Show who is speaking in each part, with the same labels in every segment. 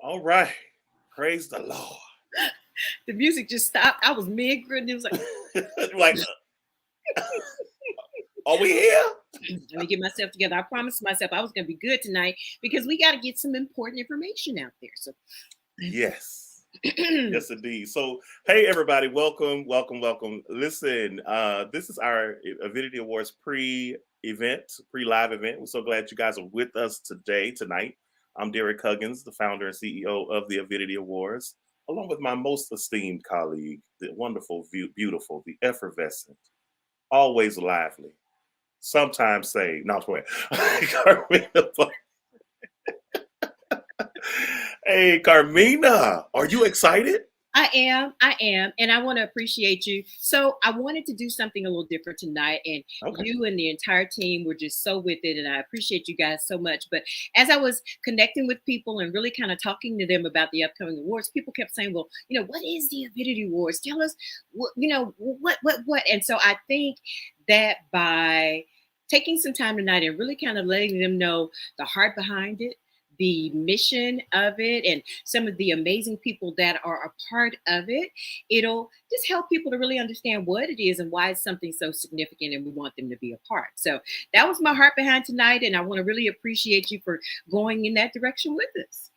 Speaker 1: All right. Praise the Lord.
Speaker 2: The music just stopped. I was mid grin. It was like
Speaker 1: like Are we here?
Speaker 2: Let me get myself together. I promised myself I was going to be good tonight because we got to get some important information out there. So,
Speaker 1: yes. Yes, indeed. So, hey, everybody, welcome. Listen, this is our Avidity Awards pre-live event. We're so glad you guys are with us tonight. I'm Derek Huggins, the founder and CEO of the Avidity Awards, along with my most esteemed colleague, the wonderful, beautiful, the effervescent, always lively, sometimes say, no, Carmina. Hey, Carmina, are you excited?
Speaker 2: I am. And I want to appreciate you. So I wanted to do something a little different tonight. And you and the entire team were just so with it. And I appreciate you guys so much. But as I was connecting with people and really kind of talking to them about the upcoming awards, people kept saying, well, what is the Avidity Awards? Tell us, what. And so I think that by taking some time tonight and really kind of letting them know the heart behind it, the mission of it, and some of the amazing people that are a part of it, it'll just help people to really understand what it is and why it's something so significant and we want them to be a part. So that was my heart behind tonight, and I want to really appreciate you for going in that direction with us.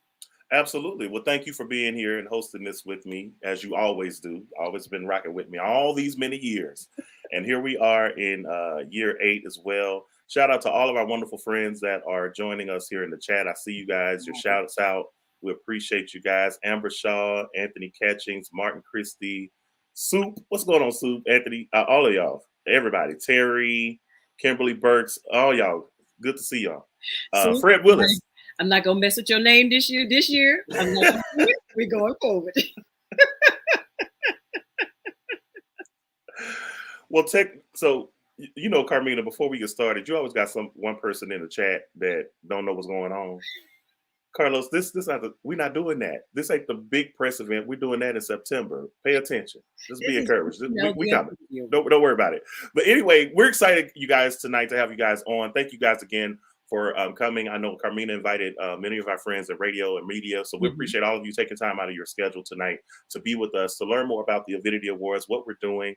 Speaker 1: Absolutely. Well, thank you for being here and hosting this with me, as you always do. Always been rocking with me all these many years. And here we are in year 8 as well. Shout out to all of our wonderful friends that are joining us here in the chat. I see you guys, your shout-outs out. We appreciate you guys. Amber Shaw, Anthony Catchings, Martin Christie, Soup. What's going on, Soup? Anthony, all of y'all, everybody. Terry, Kimberly Burks, all y'all. Good to see y'all. Fred Willis.
Speaker 2: I'm not gonna mess with your name this year. I'm not gonna do it. We're going forward.
Speaker 1: Well, Carmina, before we get started, you always got one person in the chat that don't know what's going on. Carlos, we're not doing that. This ain't the big press event. We're doing that in September. Pay attention. Just be encouraged. We coming. Don't worry about it. But anyway, we're excited, you guys, tonight to have you guys on. Thank you guys again for coming. I know Carmina invited many of our friends in radio and media, so we appreciate all of you taking time out of your schedule tonight to be with us, to learn more about the Avidity Awards, what we're doing,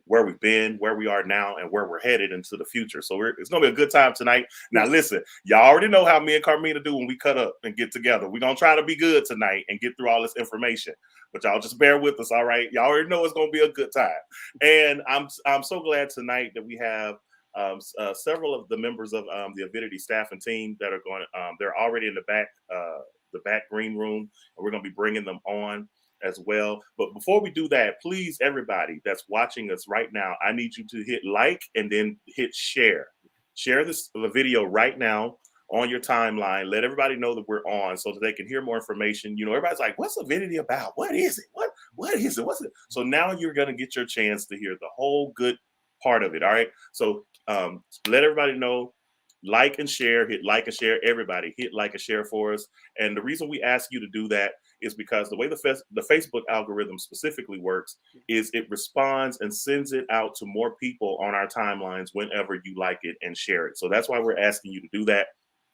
Speaker 1: where we've been, where we are now, and where we're headed into the future. So it's going to be a good time tonight. Now, listen, y'all already know how me and Carmina do when we cut up and get together. We're going to try to be good tonight and get through all this information. But y'all just bear with us, all right? Y'all already know it's going to be a good time. And I'm so glad tonight that we have several of the members of the Avidity staff and team that are going. They're already in the back green room, and we're going to be bringing them on as well. But before we do that, please, everybody that's watching us right now, I need you to hit like and then hit share. Share the video right now on your timeline. Let everybody know that we're on so that they can hear more information. Everybody's like, what's Avidity about? What is it? What is it? What's it? So now you're going to get your chance to hear the whole good part of it. All right. So let everybody know. Like and share, hit like and share. Everybody hit like and share for us. And the reason we ask you to do that is because the way the Facebook algorithm specifically works is it responds and sends it out to more people on our timelines whenever you like it and share it. So that's why we're asking you to do that.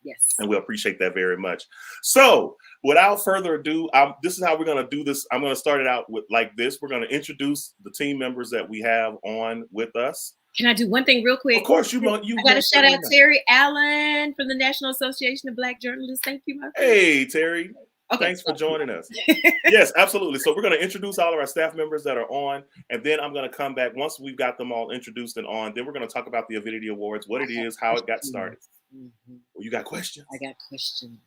Speaker 2: Yes.
Speaker 1: And we appreciate that very much. So without further ado, this is how we're going to do this. I'm going to start it out with like this. We're going to introduce the team members that we have on with us.
Speaker 2: Can I do one thing real quick?
Speaker 1: Of course, you
Speaker 2: I got to shout out Terry Allen from the National Association of Black Journalists. Thank you, my friend.
Speaker 1: Hey, Terry. Okay. Thanks for joining us. Yes, absolutely. So we're going to introduce all of our staff members that are on, and then I'm going to come back once we've got them all introduced and on. Then we're going to talk about the Avidity Awards, what it is, how it got started. Oh, you got questions?
Speaker 2: I got questions.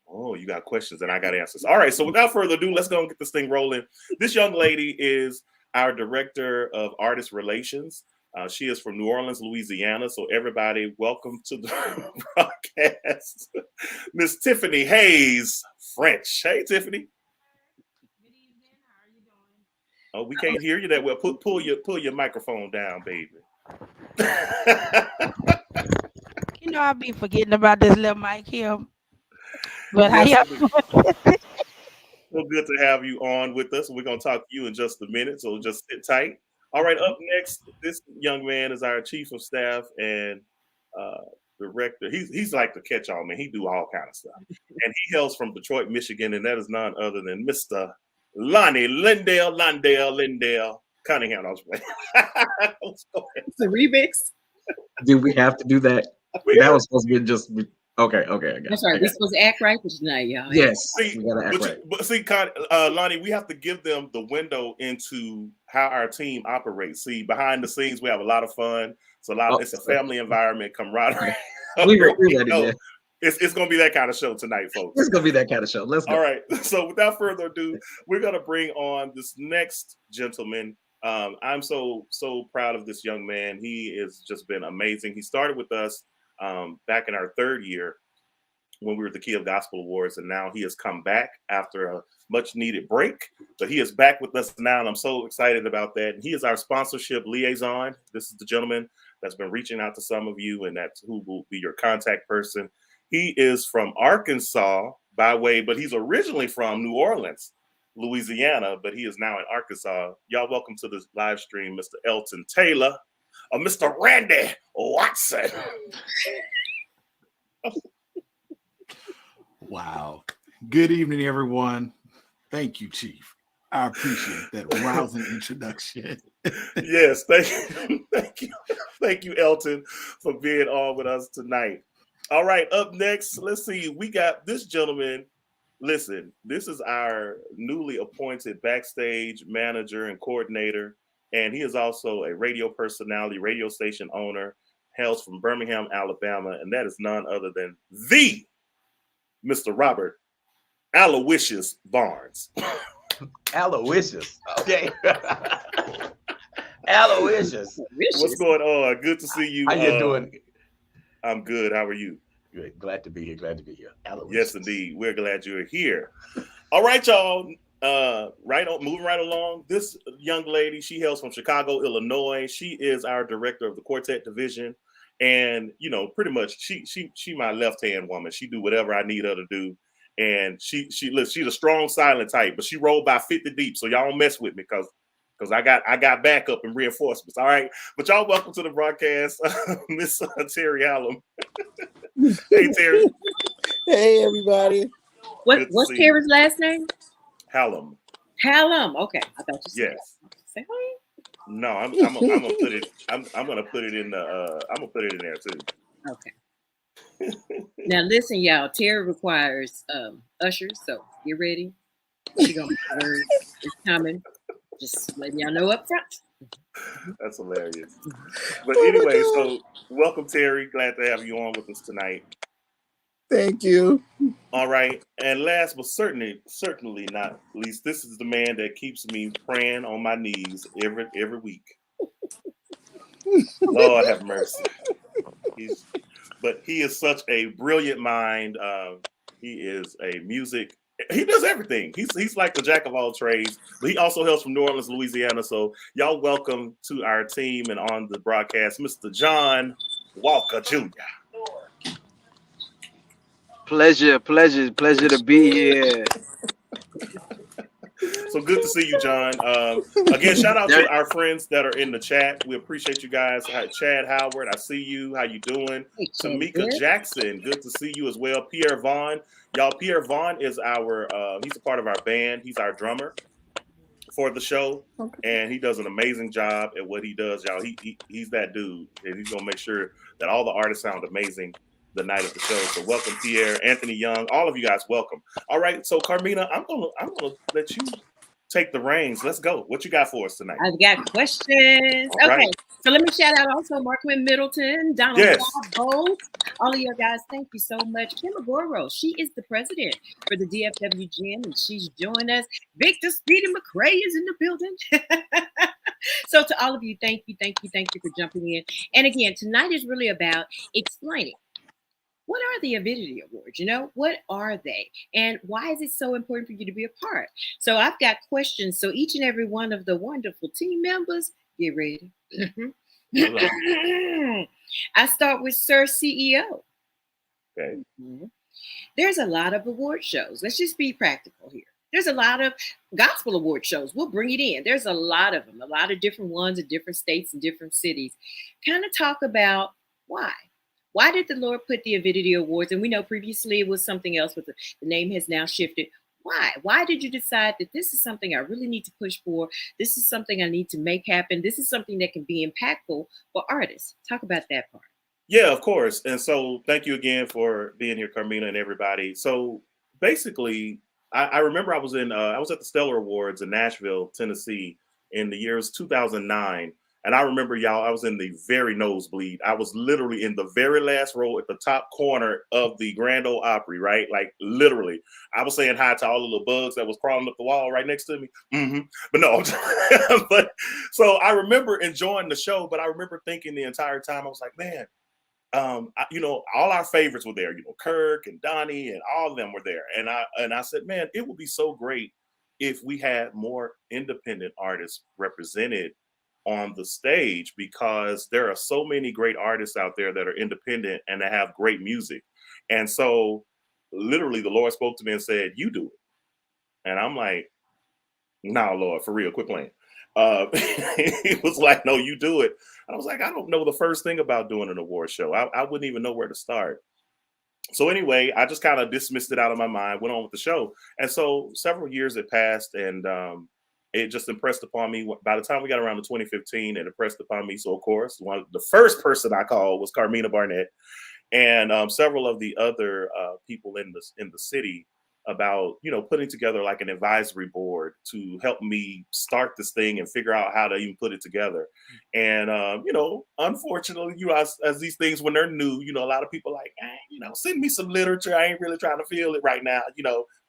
Speaker 1: Oh, you got questions, and I got answers. All right. So without further ado, let's go and get this thing rolling. This young lady is our Director of Artist Relations. She is from New Orleans, Louisiana. So everybody, welcome to the broadcast. Miss Tiffany Hayes French. Hey, Tiffany.
Speaker 3: Good evening. How are you doing?
Speaker 1: Oh, we can't hear you that well. Pull your microphone down, baby.
Speaker 3: I'll be forgetting about this little mic here. But yes,
Speaker 1: so good to have you on with us. We're going to talk to you in just a minute, so just sit tight. All right, up next, this young man is our chief of staff and director. He's like the catch-all man. He do all kind of stuff. And he hails from Detroit, Michigan, and that is none other than Mr. Lonnie Lindell Cunningham. I was playing.
Speaker 2: It's a remix.
Speaker 4: Do we have to do that? That was supposed to be just okay. I got
Speaker 2: That's
Speaker 4: it.
Speaker 2: right. We're supposed to act right for tonight, y'all.
Speaker 4: Yes,
Speaker 1: See,
Speaker 4: we gotta act right.
Speaker 1: but see, Lonnie, we have to give them the window into how our team operates. See, behind the scenes, we have a lot of fun. It's a family environment, camaraderie.
Speaker 4: we ready there.
Speaker 1: It's gonna be that kind of show tonight, folks.
Speaker 4: It's gonna be that kind of show. Let's go.
Speaker 1: All right. So without further ado, we're gonna bring on this next gentleman. I'm so proud of this young man. He has just been amazing. He started with us back in our third year when we were at the Key of Gospel Awards, and now he has come back after a much needed break. But he is back with us now, and I'm so excited about that. And he is our sponsorship liaison. This is the gentleman that's been reaching out to some of you, and that's who will be your contact person. He is from Arkansas by way, but he's originally from New Orleans, Louisiana, but he is now in Arkansas. Y'all welcome to this live stream, Mr. Elton Taylor, or Mr. Randy Watson.
Speaker 5: Wow. Good evening, everyone. Thank you, Chief. I appreciate that rousing introduction.
Speaker 1: Yes, thank you, Elton, for being on with us tonight. All right, up next, let's see. We got this gentleman. Listen, this is our newly appointed backstage manager and coordinator, and he is also a radio personality, radio station owner, hails from Birmingham, Alabama, and that is none other than the Mr. Robert Aloysius Barnes.
Speaker 4: Aloysius. Okay. Aloysius.
Speaker 1: What's going on? Good to see you.
Speaker 4: How you doing?
Speaker 1: I'm good. How are you?
Speaker 4: Good. Glad to be here. Aloysius.
Speaker 1: Yes, indeed. We're glad you're here. All right, y'all. Moving right along. This young lady, she hails from Chicago, Illinois. She is our director of the quartet division. And, pretty much she my left-hand woman. She do whatever I need her to do. And she's a strong, silent type, but she rolled by 50 deep. So y'all don't mess with me because I got backup and reinforcements. All right. But y'all welcome to the broadcast, Miss Terry Hallam. Hey, Terry.
Speaker 6: Hey, everybody.
Speaker 2: What's Terry's last name?
Speaker 1: Hallam.
Speaker 2: Hallam. Okay. I thought you said
Speaker 1: Yes.
Speaker 2: Say,
Speaker 1: No, I'm gonna put it. I'm gonna put it in the. I'm gonna put it in there too.
Speaker 2: Okay. Now listen, y'all. Terry requires ushers, so get ready. She gonna it's coming. Just letting y'all know up front.
Speaker 1: That's hilarious. But anyway, so welcome, Terry. Glad to have you on with us tonight.
Speaker 6: Thank you.
Speaker 1: All right, and last but certainly not least, this is the man that keeps me praying on my knees every week. Lord have mercy. He is such a brilliant mind. He is a music. He does everything. He's like the jack of all trades. But he also hails from New Orleans, Louisiana. So y'all welcome to our team and on the broadcast, Mr. John Walker Jr.
Speaker 7: Pleasure to be here.
Speaker 1: So good to see you, John. Again, shout out to our friends that are in the chat. We appreciate you guys. Hi, Chad Howard, I see you. How you doing?
Speaker 2: Hey,
Speaker 1: Tamika Jackson, good to see you as well. Pierre Vaughn. Y'all, Pierre Vaughn is he's a part of our band. He's our drummer for the show. And he does an amazing job at what he does, y'all. He's that dude. And he's gonna make sure that all the artists sound amazing the night of the show. So welcome, Pierre, Anthony Young, all of you guys, welcome. All right, so Carmina, I'm gonna let you take the reins. Let's go. What you got for us tonight?
Speaker 2: I've got questions.
Speaker 1: All
Speaker 2: okay,
Speaker 1: right.
Speaker 2: So let me shout out also Marquin Middleton, Donald Bolt, all of you guys. Thank you so much. Kim Agoro, she is the president for the DFW Gym, and she's joined us. Victor Speedy McCray is in the building. So to all of you, thank you for jumping in. And again, tonight is really about explaining. What are the Avidity Awards? What are they? And why is it so important for you to be a part? So I've got questions. So each and every one of the wonderful team members, get ready. I start with Sir CEO.
Speaker 1: Okay.
Speaker 2: There's a lot of award shows. Let's just be practical here. There's a lot of gospel award shows. We'll bring it in. There's a lot of them, a lot of different ones in different states and different cities. Kind of talk about why. Why did the Lord put the Avidity Awards? And we know previously it was something else, but the name has now shifted. Why? Why did you decide that this is something I really need to push for? This is something I need to make happen. This is something that can be impactful for artists. Talk about that part.
Speaker 1: Yeah, of course. And so thank you again for being here, Carmina, and everybody. So basically, I remember I was at the Stellar Awards in Nashville, Tennessee in the years 2009. And I remember, y'all, I was in the very nosebleed. I was literally in the very last row at the top corner of the Grand Ole Opry, right? Like literally. I was saying hi to all the little bugs that was crawling up the wall right next to me. But no, but so I remember enjoying the show, but I remember thinking the entire time, I was like, man, all our favorites were there. Kirk and Donnie and all of them were there. And I said, man, it would be so great if we had more independent artists represented on the stage, because there are so many great artists out there that are independent and that have great music. And so literally the Lord spoke to me and said, you do it. And I'm like, no, Lord, for real, quit playing. He was like, no, you do it. I was like, I don't know the first thing about doing an award show. I wouldn't even know where to start. So anyway, I just kind of dismissed it out of my mind, went on with the show. And so several years had passed, and it just impressed upon me. By the time we got around to 2015, it impressed upon me. So of course, the first person I called was Carmina Barnett, and several of the other people in the city about putting together like an advisory board to help me start this thing and figure out how to even put it together. And unfortunately, as these things when they're new, a lot of people like, send me some literature. I ain't really trying to feel it right now.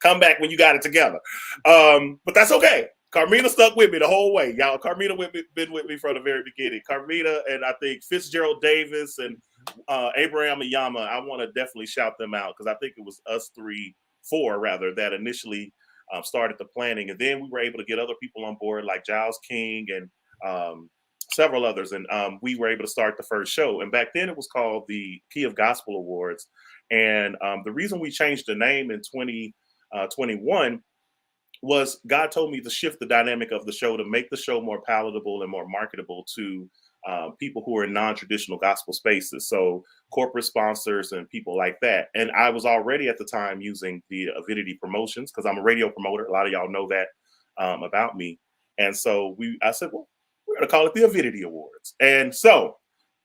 Speaker 1: Come back when you got it together. But that's okay. Carmina stuck with me the whole way, y'all. Carmina been with me from the very beginning. Carmina and I think Fitzgerald Davis and Abraham Ayama. I want to definitely shout them out because I think it was us four rather, that initially started the planning, and then we were able to get other people on board like Giles King and several others, and we were able to start the first show. And back then it was called the Key of Gospel Awards, and the reason we changed the name in 2021 was God told me to shift the dynamic of the show to make the show more palatable and more marketable to people who are in non-traditional gospel spaces. So corporate sponsors and people like that. And I was already at the time using the Avidity promotions because I'm a radio promoter. A lot of y'all know that about me. And so I said, well, we're going to call it the Avidity Awards. And so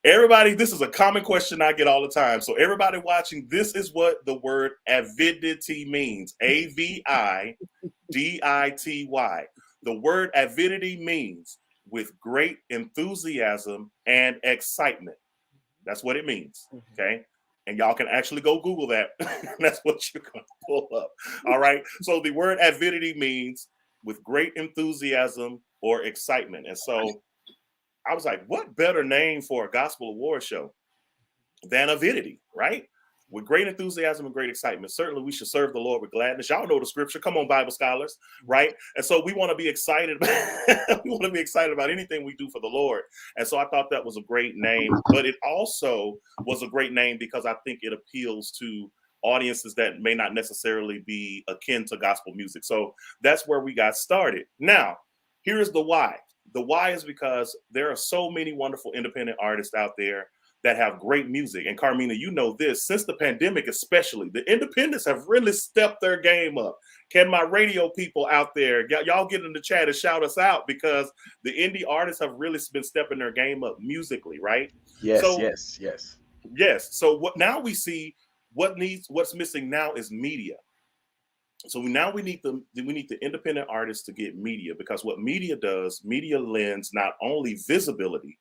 Speaker 1: everybody, this is a common question I get all the time. So everybody watching, this is what the word avidity means. Avidity. The word avidity means with great enthusiasm and excitement. That's what it means. Okay. And y'all can actually go Google that. That's what you're going to pull up. All right. So the word avidity means with great enthusiasm or excitement. And so I was like, what better name for a gospel award show than Avidity, right? With great enthusiasm and great excitement. Certainly we should serve the Lord with gladness. Y'all know the scripture. Come on, Bible scholars, right? And so we want to be excited. We want to be excited about anything we do for the Lord. And so I thought that was a great name, but it also was a great name because I think it appeals to audiences that may not necessarily be akin to gospel music. So that's where we got started. Now, here's the why. The why is because there are so many wonderful independent artists out there that have great music. And Carmina, you know this, since the pandemic especially, the independents have really stepped their game up. Can my radio people out there, y'all get in the chat and shout us out, because the indie artists have really been stepping their game up musically, right?
Speaker 4: Yes,
Speaker 1: So,
Speaker 4: yes.
Speaker 1: Yes. So what now we see what's missing now is media. So now we need the independent artists to get media, because what media does, media lends not only visibility,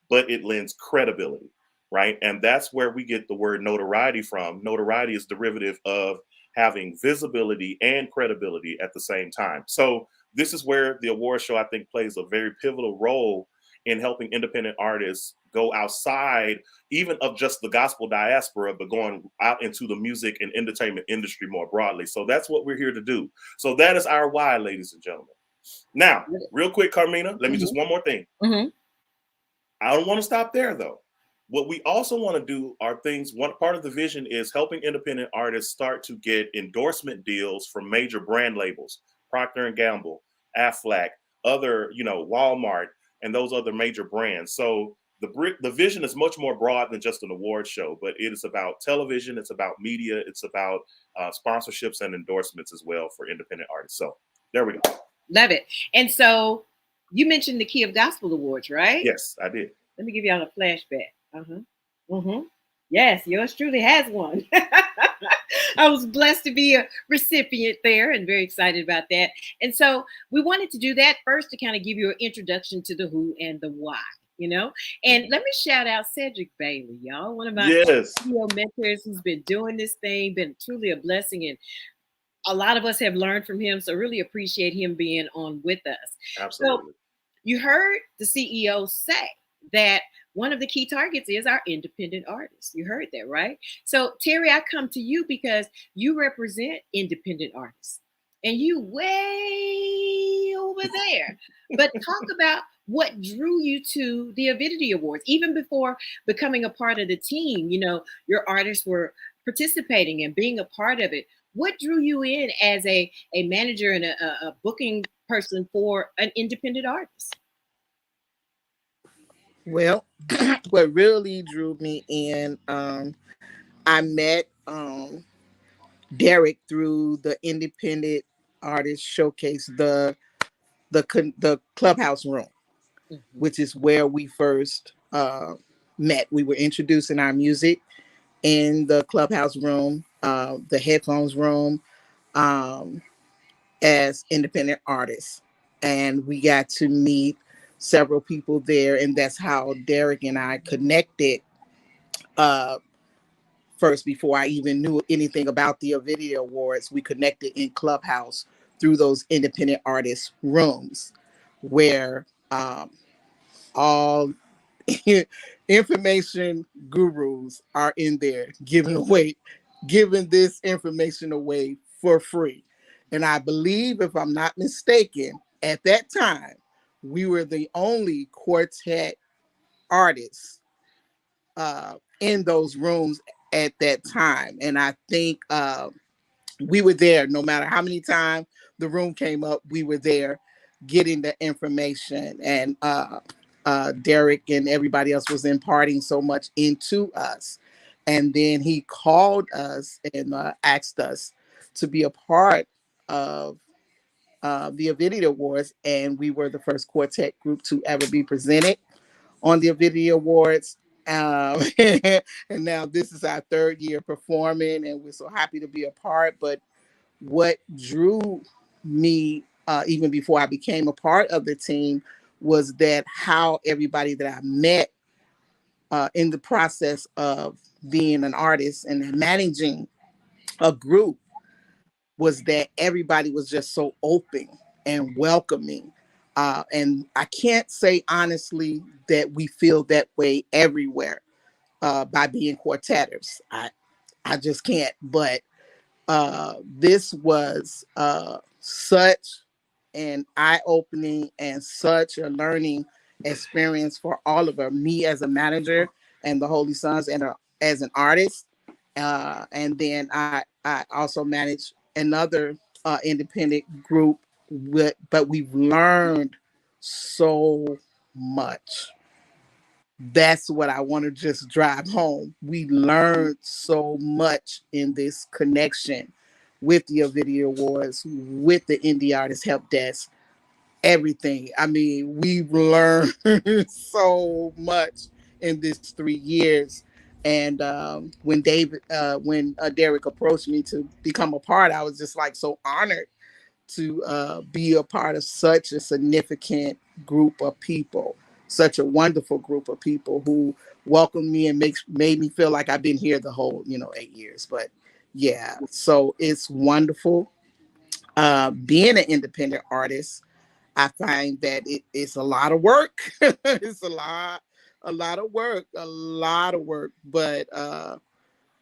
Speaker 1: but it lends credibility, right? And that's where we get the word notoriety from. Notoriety is derivative of having visibility and credibility at the same time. So this is where the award show, I think, plays a very pivotal role in helping independent artists go outside even of just the gospel diaspora, but going out into the music and entertainment industry more broadly. So that's what we're here to do. So that is our why, ladies and gentlemen. Now, real quick, Carmina, let me just one more thing. I don't want to stop there, though. What we also want to do are things, one part of the vision is helping independent artists start to get endorsement deals from major brand labels, Procter & Gamble, Aflac, other, Walmart, and those other major brands. So the vision is much more broad than just an award show, but it is about television, it's about media, it's about sponsorships and endorsements as well for independent artists. So there we go.
Speaker 2: Love it. And so you mentioned the Key of Gospel Awards, right?
Speaker 1: Yes, I did.
Speaker 2: Let me give y'all a flashback. Yes, yours truly has one. I was blessed to be a recipient there and very excited about that. And so we wanted to do that first to kind of give you an introduction to the who and the why, you know. And let me shout out Cedric Bailey, y'all, one of my
Speaker 1: Yes,
Speaker 2: video mentors who's been doing this thing, been truly a blessing. And a lot of us have learned from him. So really appreciate him being on with us. So
Speaker 1: absolutely.
Speaker 2: you heard the CEO say that one of the key targets is our independent artists. You heard that, right? So, Terry, I come to you because you represent independent artists and you way over there. But talk about what drew you to the Avidity Awards, even before becoming a part of the team. You know, your artists were participating and being a part of it. What drew you in as a manager and a booking person for an independent artist?
Speaker 6: Well, what really drew me in, I met Derek through the Independent Artist Showcase, the clubhouse room,
Speaker 2: Mhm.
Speaker 6: which is where we first met. We were introducing our music in the clubhouse room, the headphones room, um, as independent artists, and we got to meet several people there, and that's how Derek and I connected. Uh, First, before I even knew anything about the Avidity Awards, we connected in Clubhouse through those independent artist rooms where all information gurus are in there giving this information away for free. And I believe, if I'm not mistaken, at that time, we were the only quartet artists in those rooms at that time. And I think we were there no matter how many times the room came up, we were there getting the information. And Derek and everybody else was imparting so much into us. And then he called us and asked us to be a part of the Avidity Awards. And we were the first quartet group to ever be presented on the Avidity Awards. And now this is our third year performing, and we're so happy to be a part. But what drew me, even before I became a part of the team, was that how everybody that I met in the process of being an artist and managing a group was that everybody was just so open and welcoming. And I can't say honestly that we feel that way everywhere by being quartetters. I just can't. But this was such an eye-opening and such a learning experience for all of us. Me as a manager and the Holy Sons, and as an artist, and then I also manage another independent group. But we've learned so much. That's what I want to just drive home. We learned so much in this connection with the Video Awards, with the Indie Artist Help Desk, everything. I mean, we've learned so much in this 3 years. And when Derek approached me to become a part, I was just like so honored to be a part of such a significant group of people, such a wonderful group of people who welcomed me and made me feel like I've been here the whole 8 years. But yeah, so it's wonderful being an independent artist. I find that it's a lot of work. It's a lot of work, but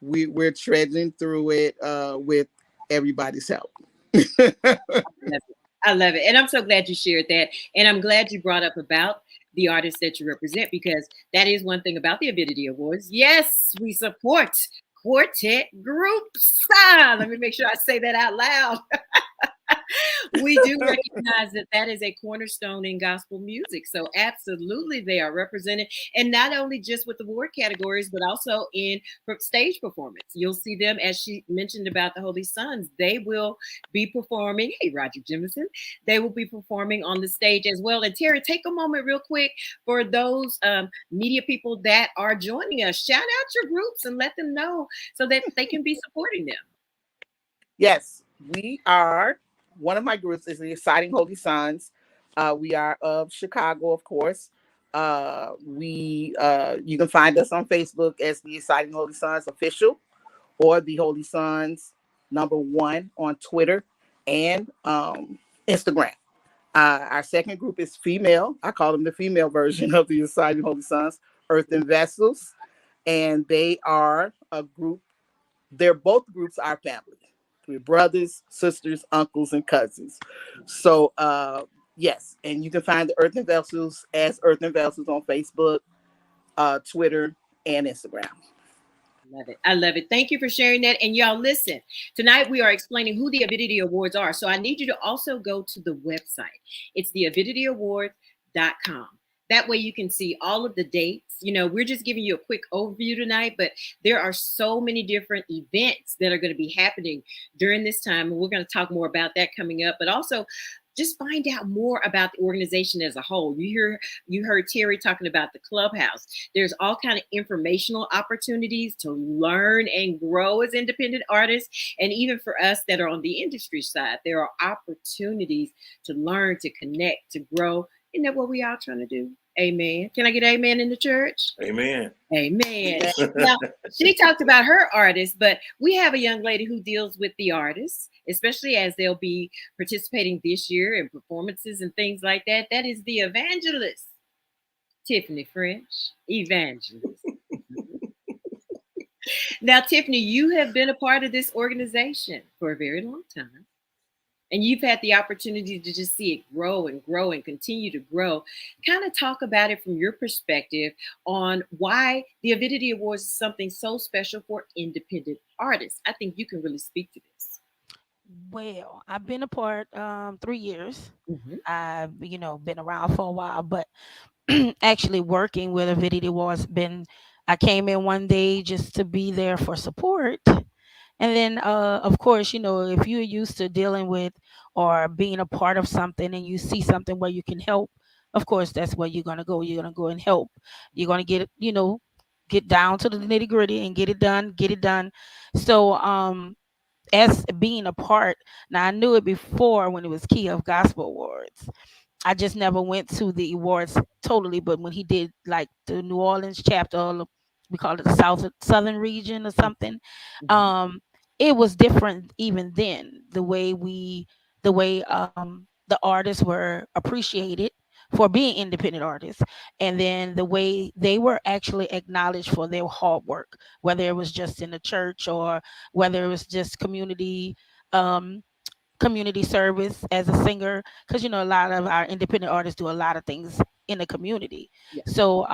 Speaker 6: we're treading through it with everybody's help.
Speaker 2: I love it. And I'm so glad you shared that. And I'm glad you brought up about the artists that you represent, because that is one thing about the Avidity Awards. Yes, we support quartet groups. Let me make sure I say that out loud. We do recognize that that is a cornerstone in gospel music. So absolutely they are represented, and not only just with award categories, but also in stage performance. You'll see them, as she mentioned about the Holy Sons, they will be performing. Hey, Roger Jemison, they will be performing on the stage as well. And Terry, take a moment real quick for those media people that are joining us. Shout out your groups and let them know so that they can be supporting them.
Speaker 6: Yes, we are. One of my groups is the Exciting Holy Sons. We are of Chicago, of course. We You can find us on Facebook as the Exciting Holy Sons official, or the Holy Sons #1 on Twitter and Instagram. Our second group is female. I call them the female version of the Exciting Holy Sons, Earth and Vessels, and they are a group. They're both groups are family. We're brothers, sisters, uncles, and cousins. So yes, and you can find the Earth and Vessels as Earth and Vessels on Facebook, Twitter, and Instagram.
Speaker 2: Love it. I love it. Thank you for sharing that. And y'all, listen, tonight we are explaining who the Avidity Awards are. So I need you to also go to the website. It's theavidityawards.com. That way you can see all of the dates. You know, we're just giving you a quick overview tonight, but there are so many different events that are going to be happening during this time. And we're going to talk more about that coming up, but also just find out more about the organization as a whole. You heard Terry talking about the clubhouse. There's all kind of informational opportunities to learn and grow as independent artists. And even for us that are on the industry side, there are opportunities to learn, to connect, to grow. Isn't that what we all trying to do? Amen. Can I get amen in the church?
Speaker 1: Amen.
Speaker 2: Amen. Now, she talked about her artists, but we have a young lady who deals with the artists, especially as they'll be participating this year in performances and things like that. That is the evangelist, Tiffany French. Evangelist. Now, Tiffany, you have been a part of this organization for a very long time. And you've had the opportunity to just see it grow and grow and continue to grow. Kind of talk about it from your perspective on why the Avidity Awards is something so special for independent artists. I think you can really speak to this.
Speaker 3: Well, I've been a part 3 years.
Speaker 2: Mm-hmm.
Speaker 3: I've been around for a while, but actually working with Avidity was been. I came in one day just to be there for support. And then, of course, if you're used to dealing with or being a part of something and you see something where you can help, of course, that's where you're going to go. You're going to go and help. You're going to get down to the nitty gritty and get it done, get it done. So, as being a part, now I knew it before when it was Key of Gospel Awards. I just never went to the awards totally, but when he did like the New Orleans chapter, or we call it the Southern region or something,
Speaker 2: Mm-hmm.
Speaker 3: um, it was different even then. The way the artists were appreciated for being independent artists, and then the way they were actually acknowledged for their hard work, whether it was just in the church or whether it was just um, community service as a singer, because a lot of our independent artists do a lot of things in the community.
Speaker 2: Yeah.
Speaker 3: So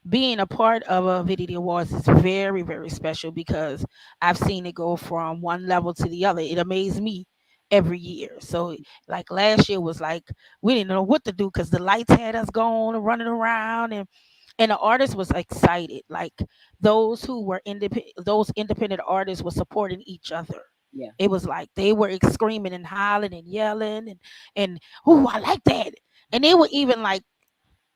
Speaker 3: being a part of a Avidity Awards is very, very special because I've seen it go from one level to the other. It amazed me every year. So like last year was like we didn't know what to do because the lights had us going and running around, and the artist was excited. Like those independent artists were supporting each other.
Speaker 2: Yeah.
Speaker 3: It was like they were screaming and hollering and yelling and oh, I like that. And they were even like,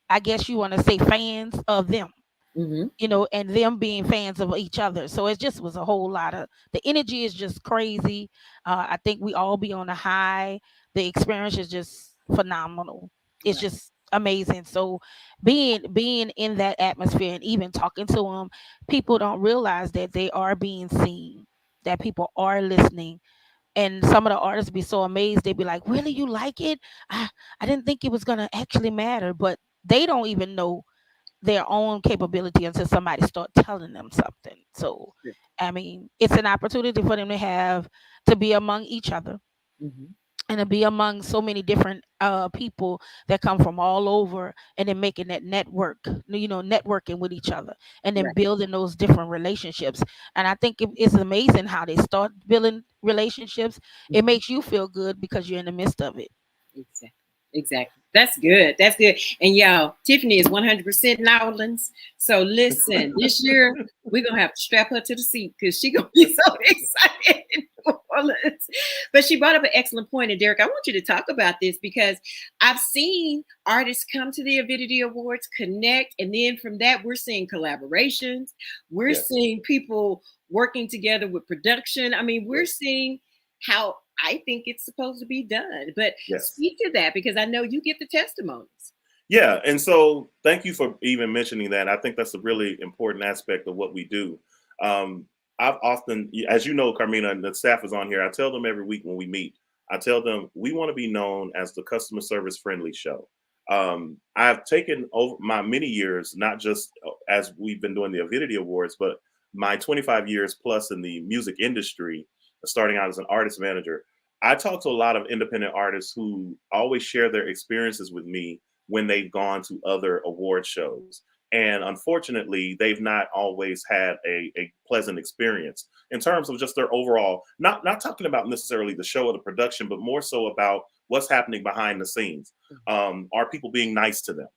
Speaker 3: I guess you want to say fans of them,
Speaker 2: Mm-hmm.
Speaker 3: and them being fans of each other. So it just was a whole lot of the energy is just crazy. I think we all be on a high. The experience is just phenomenal. It's
Speaker 2: Right.
Speaker 3: just amazing. So being in that atmosphere and even talking to them, people don't realize that they are being seen, that people are listening. And some of the artists be so amazed. They'd be like, really, you like it? I didn't think it was gonna actually matter. But they don't even know their own capability until somebody start telling them something. So I mean, it's an opportunity for them to be among each other.
Speaker 2: Mm-hmm.
Speaker 3: and to be among so many different people that come from all over, and then making that network, networking with each other, and then
Speaker 2: Right.
Speaker 3: building those different relationships. And I think it's amazing how they start building relationships. It makes you feel good because you're in the midst of it.
Speaker 2: Exactly. Exactly. That's good. That's good. And y'all, Tiffany is 100% New Orleans. So listen, this year we're gonna have to strap her to the seat because she gonna be so excited in New Orleans. But she brought up an excellent point, and Derek, I want you to talk about this because I've seen artists come to the Avidity Awards, connect, and then from that we're seeing collaborations. We're
Speaker 1: Yes.
Speaker 2: seeing people working together with production. I mean, we're
Speaker 1: Yes.
Speaker 2: seeing how I think it's supposed to be done. But
Speaker 1: Yes.
Speaker 2: speak to that because I know you get the testimonies.
Speaker 1: Yeah, and so thank you for even mentioning that. I think that's a really important aspect of what we do. Um, I've often, as you know, Carmina, and the staff is on here. I tell them every week when we meet. I tell them we want to be known as the customer service friendly show. I've taken over my many years, not just as we've been doing the Avidity Awards, but my 25 years plus in the music industry, starting out as an artist manager. I talk to a lot of independent artists who always share their experiences with me when they've gone to other award shows. And unfortunately, they've not always had a pleasant experience in terms of just their overall, not talking about necessarily the show or the production, but more so about what's happening behind the scenes. Are people being nice to them?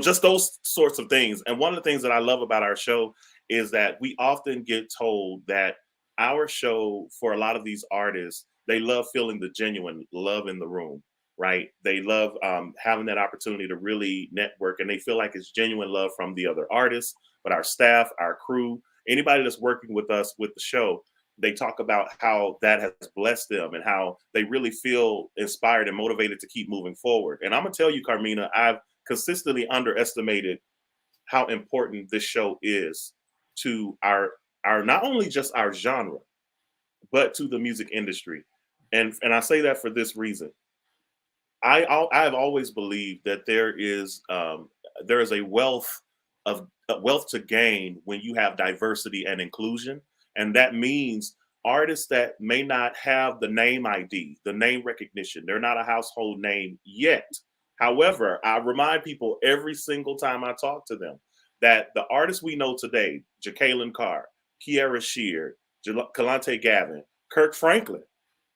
Speaker 1: Just those sorts of things. And one of the things that I love about our show is that we often get told that our show, for a lot of these artists, they love feeling the genuine love in the room, right? They love having that opportunity to really network, and they feel like it's genuine love from the other artists, but our staff, our crew, anybody that's working with us with the show, they talk about how that has blessed them and how they really feel inspired and motivated to keep moving forward. And I'm gonna tell you, Carmina, I've consistently underestimated how important this show is to our not only just our genre, but to the music industry. And I say that for this reason. I've always believed that there is a wealth to gain when you have diversity and inclusion, and that means artists that may not have the name ID, the name recognition, they're not a household name yet. However, I remind people every single time I talk to them that the artists we know today, Jacqueline Carr, Kiara Shear, Kalante Gavin, Kirk Franklin,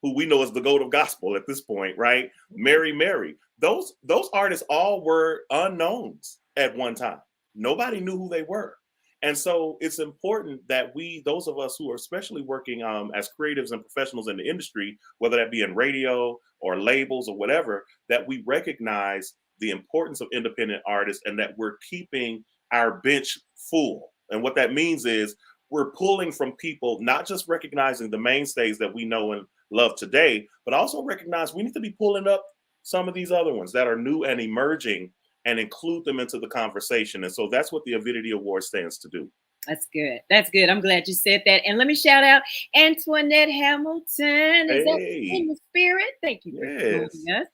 Speaker 1: who we know as the goat of gospel at this point, right? Mary, those artists all were unknowns at one time. Nobody knew who they were. And so it's important that those of us who are especially working as creatives and professionals in the industry, whether that be in radio or labels or whatever, that we recognize the importance of independent artists and that we're keeping our bench full. And what that means is we're pulling from people, not just recognizing the mainstays that we know and love today, but also recognize we need to be pulling up some of these other ones that are new and emerging and include them into the conversation. And so that's what the Avidity Award stands to do.
Speaker 2: That's good. That's good. I'm glad you said that. And let me shout out Antoinette Hamilton. Is that in the spirit? Thank you for joining us.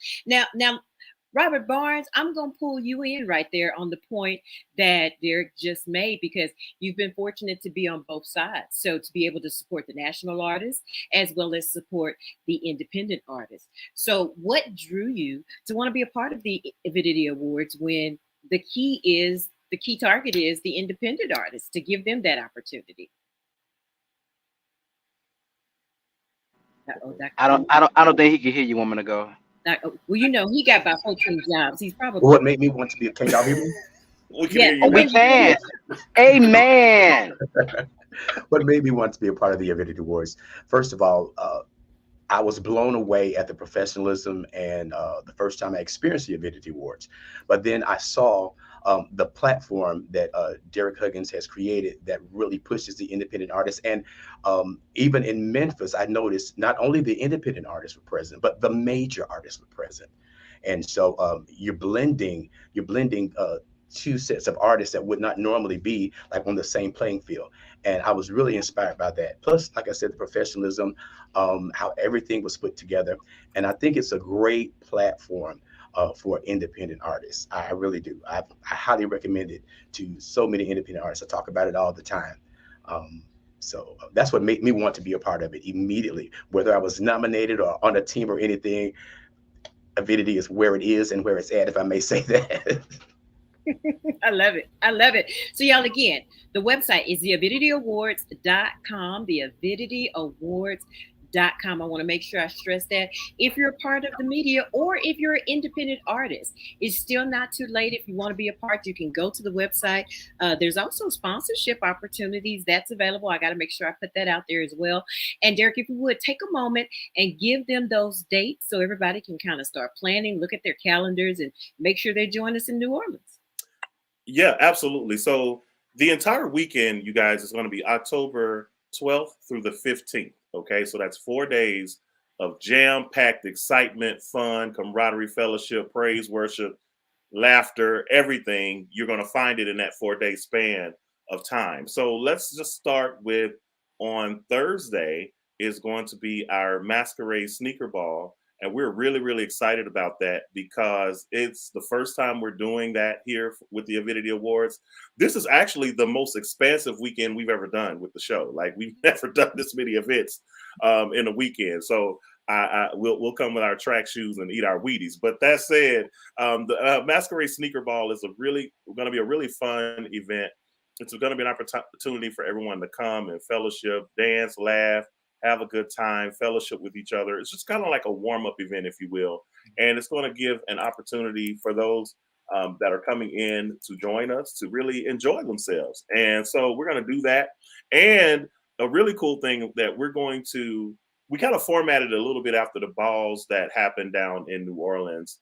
Speaker 2: Now, Robert Barnes, I'm going to pull you in right there on the point that Derek just made because you've been fortunate to be on both sides. So to be able to support the national artists as well as support the independent artists. So what drew you to want to be a part of the Avidity Awards when the key target is the independent artists, to give them that opportunity?
Speaker 7: I don't think he can hear you, woman, to go.
Speaker 2: Well, he got about 14 jobs. He's probably.
Speaker 4: What made me want to be? Can y'all hear me?
Speaker 1: We can hear you.
Speaker 7: We can. Amen.
Speaker 4: What made me want to be a part of the Avidity Awards? First of all, I was blown away at the professionalism and the first time I experienced the Avidity Awards. But then I saw the platform that Derek Huggins has created that really pushes the independent artists. And even in Memphis, I noticed not only the independent artists were present, but the major artists were present. And so you're blending two sets of artists that would not normally be like on the same playing field. And I was really inspired by that. Plus, like I said, the professionalism, how everything was put together. And I think it's a great platform for independent artists. I really do. I highly recommend it to so many independent artists. I talk about it all the time. So that's what made me want to be a part of it immediately. Whether I was nominated or on a team or anything, Avidity is where it is and where it's at, if I may say that.
Speaker 2: I love it. I love it. So, y'all, again, the website is theavidityawards.com, theavidityawards.com. I want to make sure I stress that. If you're a part of the media or if you're an independent artist, it's still not too late. If you want to be a part, you can go to the website. There's also sponsorship opportunities that's available. I got to make sure I put that out there as well. And Derek, if you would take a moment and give them those dates so everybody can kind of start planning, look at their calendars, and make sure they join us in New Orleans.
Speaker 1: Yeah, absolutely. So the entire weekend, you guys, is going to be October 12th through the 15th. Okay, so that's 4 days of jam-packed excitement, fun, camaraderie, fellowship, praise, worship, laughter, everything. You're going to find it in that 4-day span of time. So let's just start with, on Thursday is going to be our Masquerade Sneaker Ball. And we're really, really excited about that because it's the first time we're doing that here with the Avidity Awards. This is actually the most expansive weekend we've ever done with the show. Like, we've never done this many events in a weekend. So we'll come with our track shoes and eat our Wheaties. But that said, the Masquerade Sneaker Ball is going to be a really fun event. It's going to be an opportunity for everyone to come and fellowship, dance, laugh, have a good time, fellowship with each other. It's just kind of like a warm-up event, if you will. And it's going to give an opportunity for those that are coming in to join us to really enjoy themselves. And so we're going to do that. And a really cool thing that we kind of formatted a little bit after the balls that happened down in New Orleans,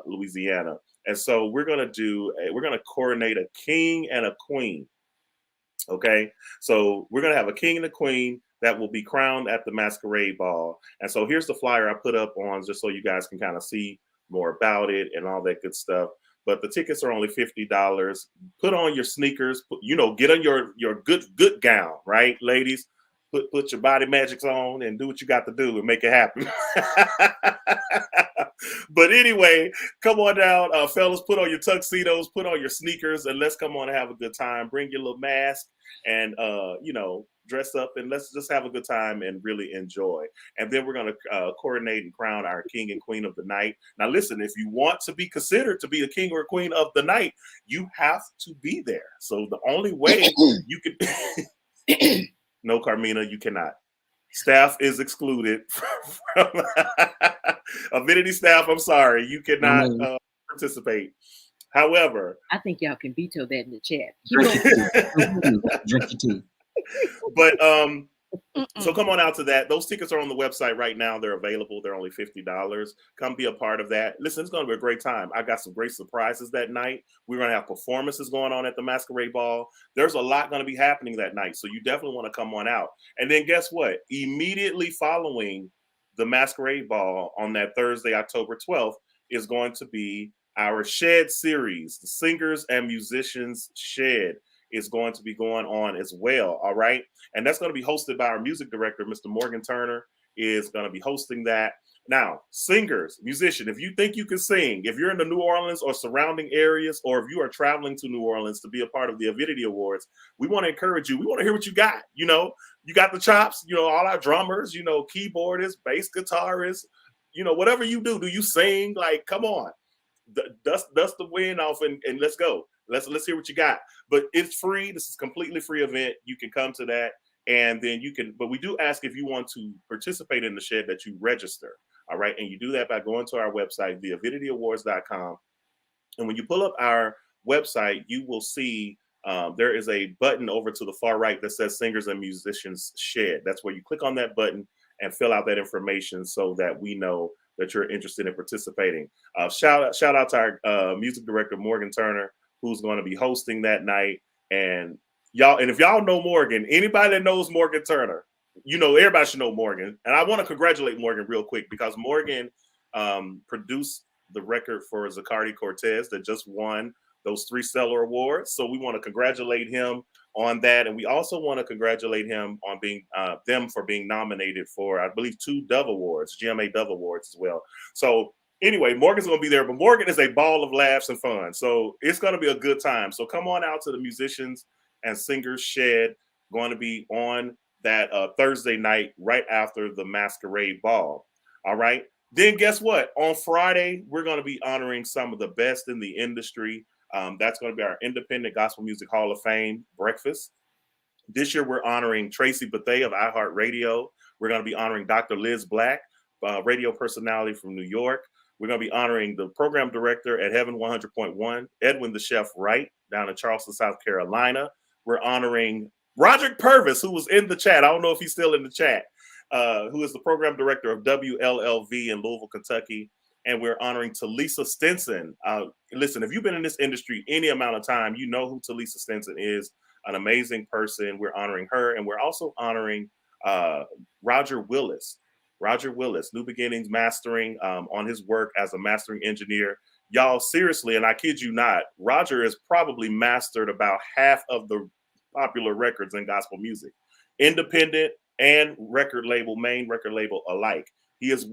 Speaker 1: Louisiana. And so we're going to coordinate a king and a queen. Okay, so we're going to have a king and a queen that will be crowned at the Masquerade Ball. And so here's the flyer I put up on just so you guys can kind of see more about it and all that good stuff. But the tickets are only $50. Put on your sneakers, get on your good gown, right, ladies? Put your body magics on and do what you got to do and make it happen. But anyway, come on down, fellas, put on your tuxedos, put on your sneakers, and let's come on and have a good time. Bring your little mask and, dress up, and let's just have a good time and really enjoy. And then we're going to coordinate and crown our king and queen of the night. Now, listen, if you want to be considered to be a king or a queen of the night, you have to be there. So the only way you can... No, Carmina, you cannot. Staff is excluded from Avidity staff. I'm sorry, you cannot participate. However,
Speaker 2: I think y'all can veto that in the chat.
Speaker 8: Drink your tea.
Speaker 1: But so come on out to that. Those tickets are on the website right now. They're available. They're only $50. Come be a part of that. Listen, it's going to be a great time. I got some great surprises that night. We're going to have performances going on at the Masquerade Ball. There's a lot going to be happening that night. So you definitely want to come on out. And then guess what? Immediately following the Masquerade Ball on that Thursday, October 12th, is going to be our Shed series, the Singers and Musicians Shed. Is going to be going on as well. All right. And that's going to be hosted by our music director, Mr. Morgan Turner, is going to be hosting that. Now, singers, musician, if you think you can sing, if you're in the New Orleans or surrounding areas, or if you are traveling to New Orleans to be a part of the Avidity Awards, we want to encourage you. We want to hear what you got. You got the chops, all our drummers, keyboardists, bass guitarists, whatever you do you sing? Like, come on. Dust the wind off and let's go. Let's hear what you got. But it's free. This is a completely free event. You can come to that, and then but we do ask if you want to participate in the shed that you register. All right. And you do that by going to our website, theavidityawards.com. And when you pull up our website, you will see there is a button over to the far right that says Singers and Musicians Shed. That's where you click on that button and fill out that information so that we know that you're interested in participating. Shout out to our music director, Morgan Turner, who's going to be hosting that night. And if y'all know Morgan, anybody that knows Morgan Turner, everybody should know Morgan. And I want to congratulate Morgan real quick because Morgan produced the record for Zaccardi Cortez that just won those 3 Stellar Awards. So we want to congratulate him on that. And we also want to congratulate him on them for being nominated for, I believe, 2 Dove Awards, GMA Dove Awards as well. So anyway, Morgan's going to be there, but Morgan is a ball of laughs and fun. So it's going to be a good time. So come on out to the Musicians and Singers Shed going to be on that Thursday night right after the Masquerade Ball. All right. Then guess what? On Friday, we're going to be honoring some of the best in the industry. That's going to be our Independent Gospel Music Hall of Fame breakfast. This year, we're honoring Tracy Bethea of iHeartRadio. We're going to be honoring Dr. Liz Black, radio personality from New York. We're going to be honoring the program director at Heaven 100.1, Edwin the Chef Wright, down in Charleston, South Carolina. We're honoring Roderick Purvis, who was in the chat. I don't know if he's still in the chat, who is the program director of WLLV in Louisville, Kentucky. And we're honoring Talisa Stinson. Listen, if you've been in this industry any amount of time, you know who Talisa Stinson is. An amazing person. We're honoring her, and we're also honoring Roger Willis. Roger Willis, New Beginnings Mastering, on his work as a mastering engineer. Y'all, seriously, and I kid you not, Roger has probably mastered about half of the popular records in gospel music, independent and record label, main record label alike. He has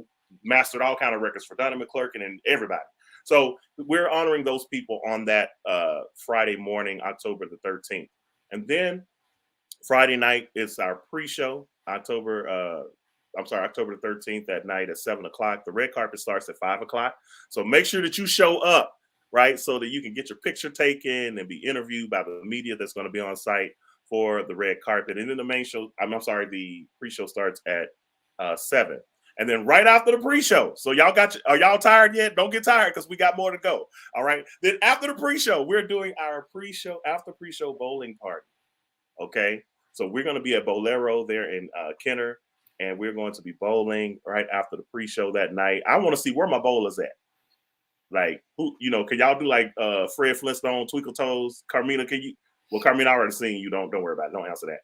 Speaker 1: mastered all kind of records for Donnie McClurkin and everybody. So we're honoring those people on that Friday morning, October the 13th. And then Friday night is our pre-show, October the 13th that night at 7 o'clock. The red carpet starts at 5 o'clock. So make sure that you show up, right? So that you can get your picture taken and be interviewed by the media that's going to be on site for the red carpet. And then the main show, the pre-show starts at 7. And then right after the pre-show, so are y'all tired yet? Don't get tired because we got more to go. All right. Then after the pre-show, we're doing our after pre-show bowling party. Okay. So we're going to be at Bolero there in Kenner, and we're going to be bowling right after the pre-show that night. I want to see where my bowlers at. Like, who, can y'all do like Fred Flintstone, Twinkle Toes? Carmina, can you? Well, Carmina, I already seen you. Don't worry about it. Don't answer that.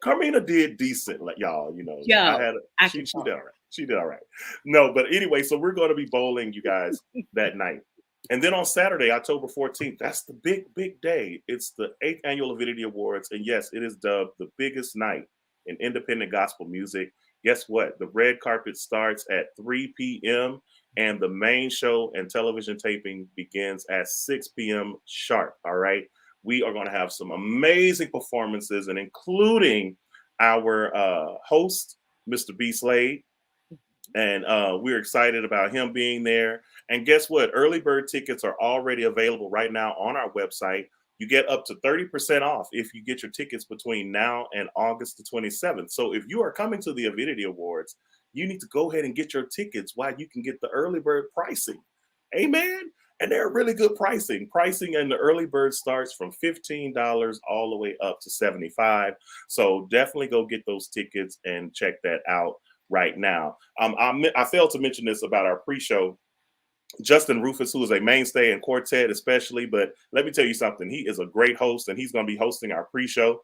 Speaker 1: Carmina did decent, like y'all,
Speaker 2: Yeah,
Speaker 1: she did all right. She did all right. No, but anyway, so we're going to be bowling, you guys, that night. And then on Saturday, October 14th, that's the big day. It's the 8th annual Avidity Awards. And yes, it is dubbed the biggest night in independent gospel music. Guess what? The red carpet starts at 3 p.m. and the main show and television taping begins at 6 p.m. sharp. All right. We are going to have some amazing performances, and including our host, Mr. B. Slade. And we're excited about him being there. And guess what? Early bird tickets are already available right now on our website. You get up to 30% off if you get your tickets between now and August the 27th. So if you are coming to the Avidity Awards, you need to go ahead and get your tickets while you can get the early bird pricing. Amen. And they're really good pricing. Pricing in the early bird starts from $15 all the way up to $75. So definitely go get those tickets and check that out right now. I failed to mention this about our pre-show. Justin Rufus, who is a mainstay in Quartet especially, but let me tell you something. He is a great host, and he's going to be hosting our pre-show.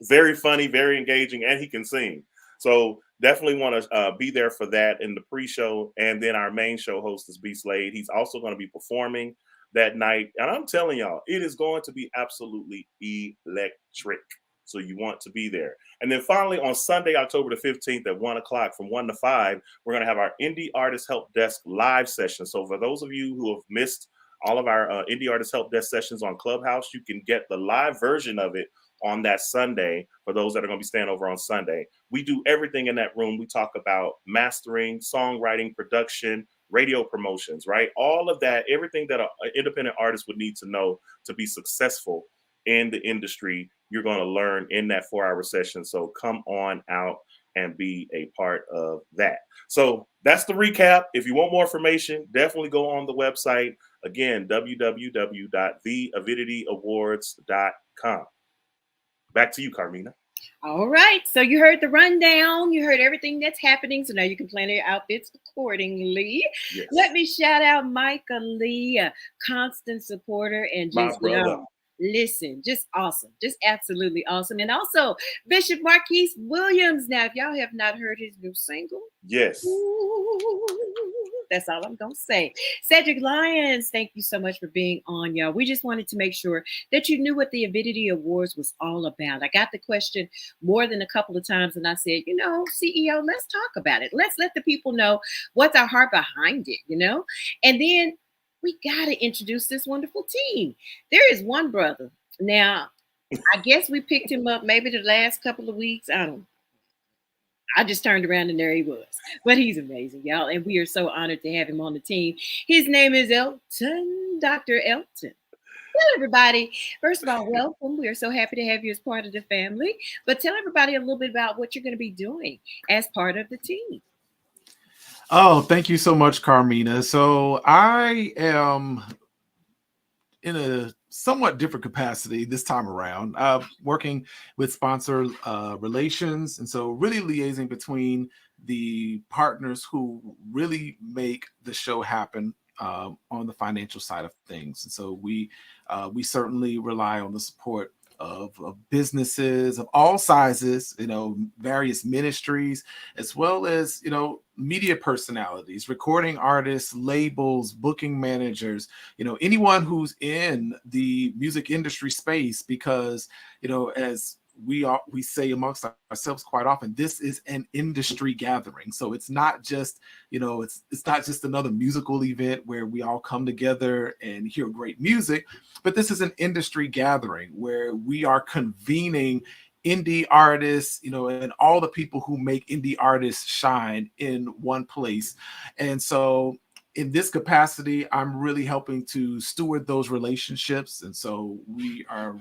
Speaker 1: Very funny, very engaging, and he can sing. So definitely want to be there for that in the pre-show. And then our main show host is B. Slade. He's also going to be performing that night. And I'm telling y'all, it is going to be absolutely electric. So you want to be there. And then finally on Sunday, October the 15th at 1 o'clock from 1 to 5, we're going to have our Indie Artist Help Desk live session. So for those of you who have missed all of our Indie Artist Help Desk sessions on Clubhouse, you can get the live version of it on that Sunday for those that are going to be staying over on Sunday. We do everything in that room. We talk about mastering, songwriting, production, radio promotions, right? All of that, everything that an independent artist would need to know to be successful in the industry, you're going to learn in that 4-hour session. So come on out and be a part of that. So that's the recap. If you want more information, definitely go on the website. Again, www.theavidityawards.com. Back to you, Carmina.
Speaker 2: All right. So you heard the rundown. You heard everything that's happening. So now you can plan your outfits accordingly.
Speaker 1: Yes.
Speaker 2: Let me shout out Micah Lee, a constant supporter, and just listen, just awesome, just absolutely awesome. And also Bishop Marquise Williams. Now, if y'all have not heard his new single,
Speaker 1: yes,
Speaker 2: that's all I'm gonna say. Cedric Lyons, thank you so much for being on, y'all. We just wanted to make sure that you knew what the Avidity Awards was all about. I got the question more than a couple of times, and I said, CEO, let's talk about it. Let's let the people know what's our heart behind it, And then we got to introduce this wonderful team. There is one brother. Now, I guess we picked him up maybe the last couple of weeks. I just turned around and there he was. But he's amazing, y'all. And we are so honored to have him on the team. His name is Elton, Dr. Elton. Tell everybody, first of all, welcome. We are so happy to have you as part of the family. But tell everybody a little bit about what you're going to be doing as part of the team.
Speaker 5: Oh, thank you so much, Carmina. So I am in a somewhat different capacity this time around, working with sponsor relations. And so really liaising between the partners who really make the show happen on the financial side of things. And so we certainly rely on the support of businesses of all sizes, various ministries, as well as, media personalities, recording artists, labels, booking managers, anyone who's in the music industry space, because, as we say amongst ourselves quite often, this is an industry gathering. So it's not just, it's not just another musical event where we all come together and hear great music, but this is an industry gathering where we are convening indie artists, and all the people who make indie artists shine in one place. And so in this capacity, I'm really helping to steward those relationships. And so we are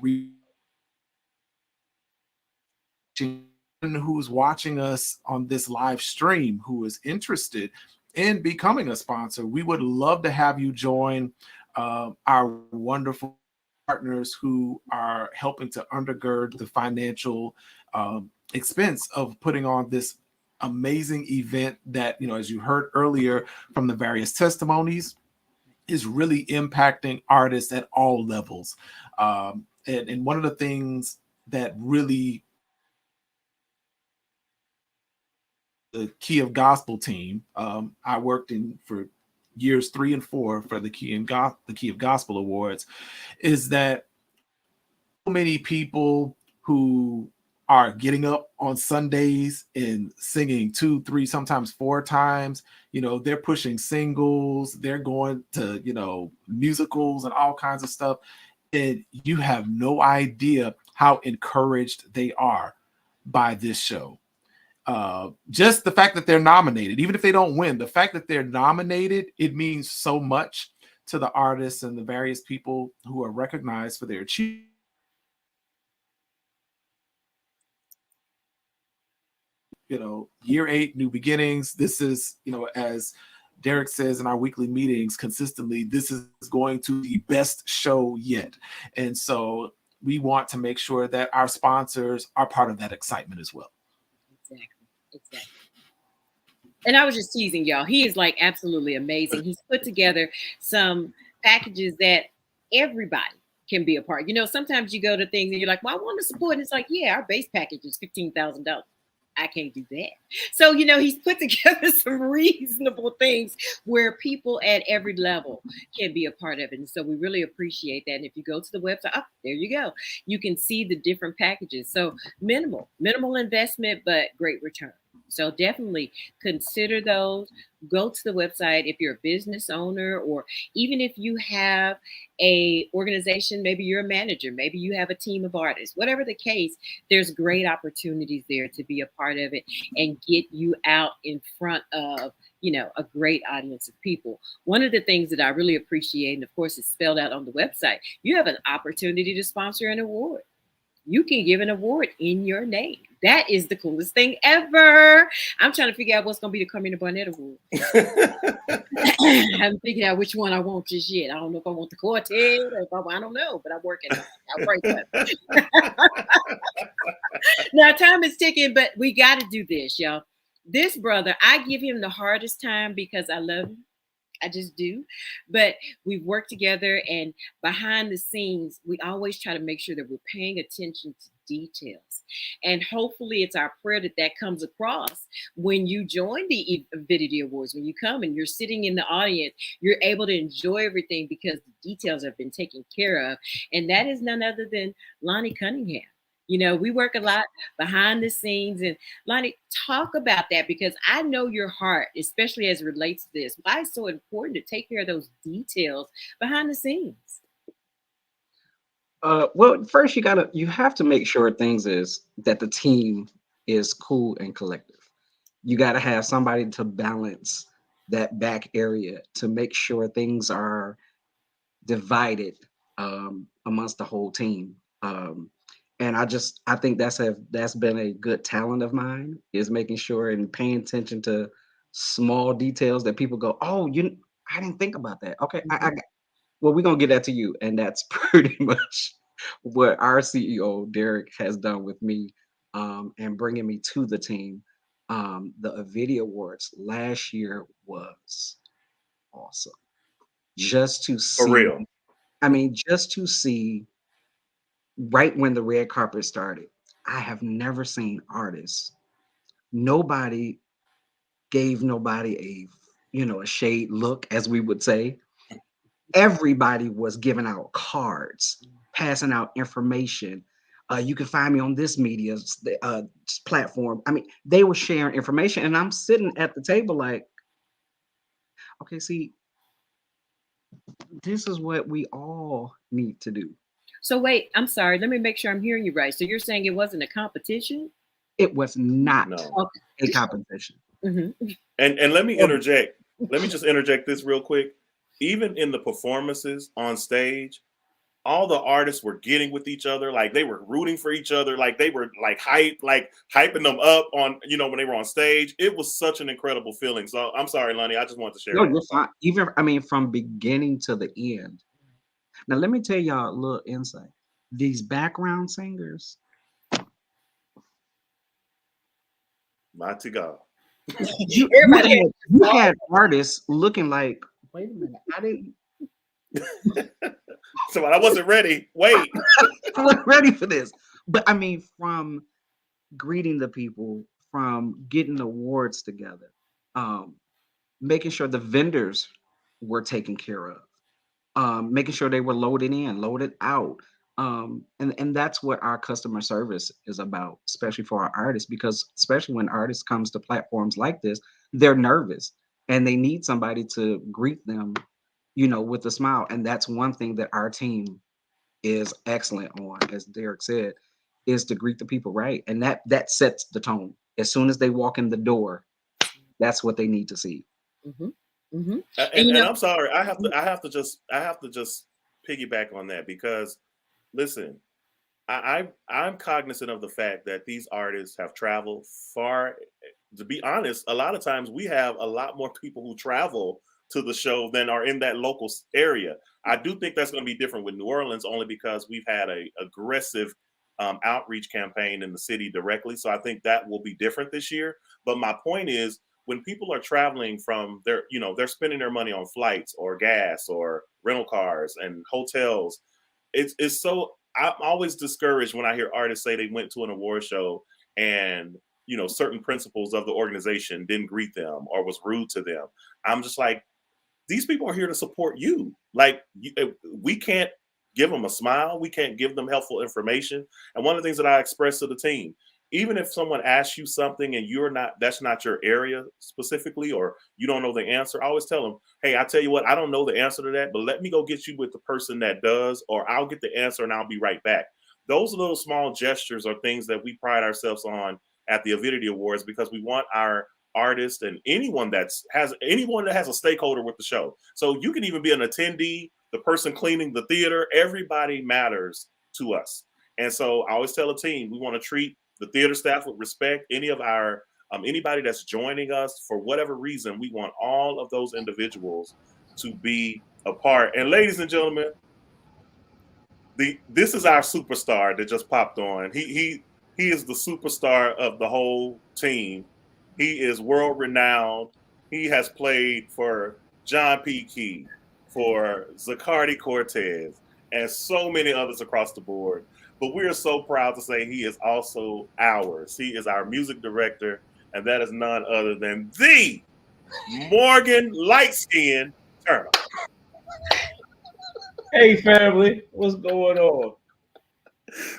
Speaker 5: who's watching us on this live stream who is interested in becoming a sponsor, we would love to have you join our wonderful partners who are helping to undergird the financial expense of putting on this amazing event that, as you heard earlier from the various testimonies, is really impacting artists at all levels. And one of the things that really the Key of Gospel team, I worked in for years 3 and 4 for the Key of Gospel Awards, is that so many people who are getting up on Sundays and singing 2, 3, sometimes 4 times, they're pushing singles, they're going to, musicals and all kinds of stuff. And you have no idea how encouraged they are by this show. Just the fact that they're nominated, even if they don't win, the fact that they're nominated, it means so much to the artists and the various people who are recognized for their achievements. Year 8, new beginnings. This is, as Derek says in our weekly meetings consistently, this is going to be the best show yet. And so we want to make sure that our sponsors are part of that excitement as well.
Speaker 2: Exactly. And I was just teasing y'all. He is like absolutely amazing. He's put together some packages that everybody can be a part. Sometimes you go to things and you're like, well, I want to support. And it's like, yeah, our base package is $15,000. I can't do that. So, he's put together some reasonable things where people at every level can be a part of it. And so we really appreciate that. And if you go to the website, there you go. You can see the different packages. So minimal investment, but great return. So definitely consider those. Go to the website if you're a business owner, or even if you have a organization, maybe you're a manager, maybe you have a team of artists, whatever the case, there's great opportunities there to be a part of it and get you out in front of, a great audience of people. One of the things that I really appreciate, and of course it's spelled out on the website, you have an opportunity to sponsor an award. You can give an award in your name. That is the coolest thing ever. I'm trying to figure out what's going to be the Carmina Barnett Award. I haven't figured out which one I want just yet. I don't know if I want the quartet or if I don't know, but I'm working on it. I'll break up. Now, time is ticking, but we got to do this, y'all. This brother, I give him the hardest time because I love him. I just do. But we've worked together, and behind the scenes, we always try to make sure that we're paying attention to details. And hopefully it's our prayer that comes across when you join the Avidity Awards. When you come and you're sitting in the audience, you're able to enjoy everything because the details have been taken care of. And that is none other than Lonnie Cunningham. You know, we work a lot behind the scenes. And Lonnie, talk about that because I know your heart, especially as it relates to this. Why it's so important to take care of those details behind the scenes.
Speaker 8: Well, first you have to make sure things is that the team is cool and collective. You gotta have somebody to balance that back area to make sure things are divided amongst the whole team. And I think that's been a good talent of mine is making sure and paying attention to small details that people go, oh, I didn't think about that. Okay, well, we're gonna get that to you, and that's pretty much what our CEO Derek has done with me, and bringing me to the team. The Avidity Awards last year was awesome. Just to
Speaker 1: For
Speaker 8: see,
Speaker 1: real.
Speaker 8: I mean, just to see right when the red carpet started, I have never seen artists. Nobody gave nobody a shade look, as we would say. Everybody was giving out cards, passing out information. You can find me on this media platform. I mean, they were sharing information, and I'm sitting at the table like, okay, see, this is what we all need to do.
Speaker 2: So wait, I'm sorry. Let me make sure I'm hearing you right. So you're saying it wasn't a competition?
Speaker 8: It was not
Speaker 1: No.
Speaker 2: Okay.
Speaker 8: a competition.
Speaker 2: Mm-hmm.
Speaker 1: And let me interject. Let me just interject this real quick. Even in the performances on stage, all the artists were getting with each other, like they were rooting for each other, like they were like hyping them up on, when they were on stage. It was such an incredible feeling. So I'm sorry, Lonnie, I just wanted to share
Speaker 8: No,
Speaker 1: that.
Speaker 8: you're fine. Even I mean, from beginning to the end. Now, let me tell y'all a little insight. These background singers,
Speaker 1: Mighty God.
Speaker 8: you
Speaker 2: Everybody
Speaker 8: had artists looking like, wait a minute, I didn't.
Speaker 1: So I wasn't ready. Wait.
Speaker 8: I wasn't ready for this. But I mean, from greeting the people, from getting awards together, making sure the vendors were taken care of, making sure they were loaded in, loaded out. And that's what our customer service is about, especially for our artists, because especially when artists comes to platforms like this, they're nervous and they need somebody to greet them, with a smile. And that's one thing that our team is excellent on, as Derek said, is to greet the people right. And that sets the tone. As soon as they walk in the door, that's what they need to see.
Speaker 2: Mm-hmm. Mm-hmm.
Speaker 1: And I'm sorry, I have to just piggyback on that because listen, I'm cognizant of the fact that these artists have traveled far. To be honest, a lot of times we have a lot more people who travel to the show than are in that local area. I do think that's going to be different with New Orleans only because we've had a aggressive outreach campaign in the city directly. So I think that will be different this year. But my point is, when people are traveling from they're spending their money on flights or gas or rental cars and hotels. It's so I'm always discouraged when I hear artists say they went to an award show and certain principals of the organization didn't greet them or was rude to them. I'm just like, these people are here to support you. Like we can't give them a smile. We can't give them helpful information. And one of the things that I express to the team, even if someone asks you something and that's not your area specifically, or you don't know the answer, I always tell them, hey, I tell you what, I don't know the answer to that, but let me go get you with the person that does, or I'll get the answer and I'll be right back. Those little small gestures are things that we pride ourselves on at the Avidity Awards because we want our artists and anyone that has a stakeholder with the show. So you can even be an attendee, the person cleaning the theater, everybody matters to us. And so I always tell a team, we want to treat the theater staff with respect. Any of our anybody that's joining us for whatever reason, we want all of those individuals to be a part. And ladies and gentlemen, this is our superstar that just popped on. He is the superstar of the whole team. He is world renowned. He has played for John P. Key, for Zacardi Cortez, and so many others across the board. But we are so proud to say he is also ours. He is our music director, and that is none other than the Morgan Lightskin Turner.
Speaker 9: Hey family, what's going on?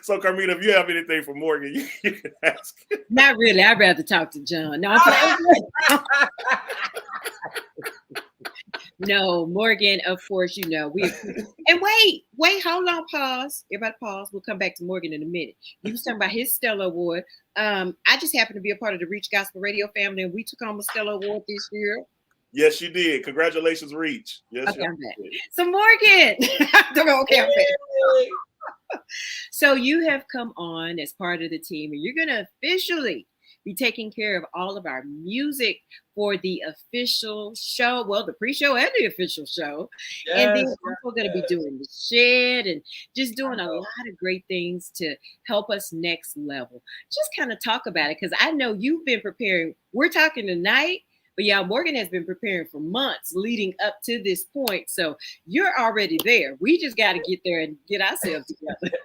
Speaker 1: So, Carmina, if you have anything for Morgan, you can ask.
Speaker 2: Not really. I'd rather talk to John. No, I'm playing. No, Morgan, of course, we and wait, hold on, pause. Everybody pause. We'll come back to Morgan in a minute. You was talking about his Stellar Award. I just happened to be a part of the Reach Gospel Radio family, and we took home a Stellar Award this year.
Speaker 1: Yes, you did. Congratulations, Reach. Yes,
Speaker 2: okay, I'm back. So Morgan, okay, I'm back. So you have come on as part of the team, and you're going to officially be taking care of all of our music for the official show. Well, the pre-show and the official show. Yes, and then we're going to be doing the shed and just doing a lot of great things to help us next level. Just kind of talk about it, because I know you've been preparing. We're talking tonight, but yeah, Morgan has been preparing for months leading up to this point. So you're already there. We just got to get there and get ourselves together.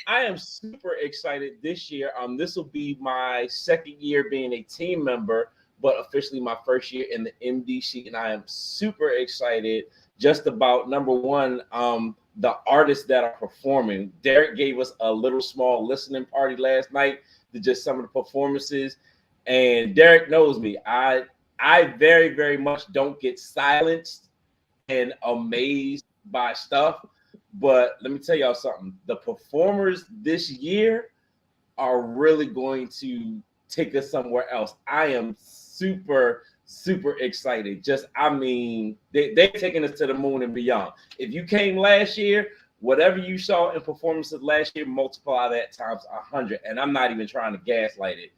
Speaker 9: I am super excited this year. This will be my second year being a team member, but officially my first year in the MDC, and I am super excited just about, number one, the artists that are performing. Derek gave us a little small listening party last night to just some of the performances, and Derek knows me. I very, very much don't get silenced and amazed by stuff. But let me tell y'all something. The performers this year are really going to take us somewhere else. I am super, super excited. They're taking us to the moon and beyond. If you came last year, whatever you saw in performances last year, multiply that times 100. And I'm not even trying to gaslight it.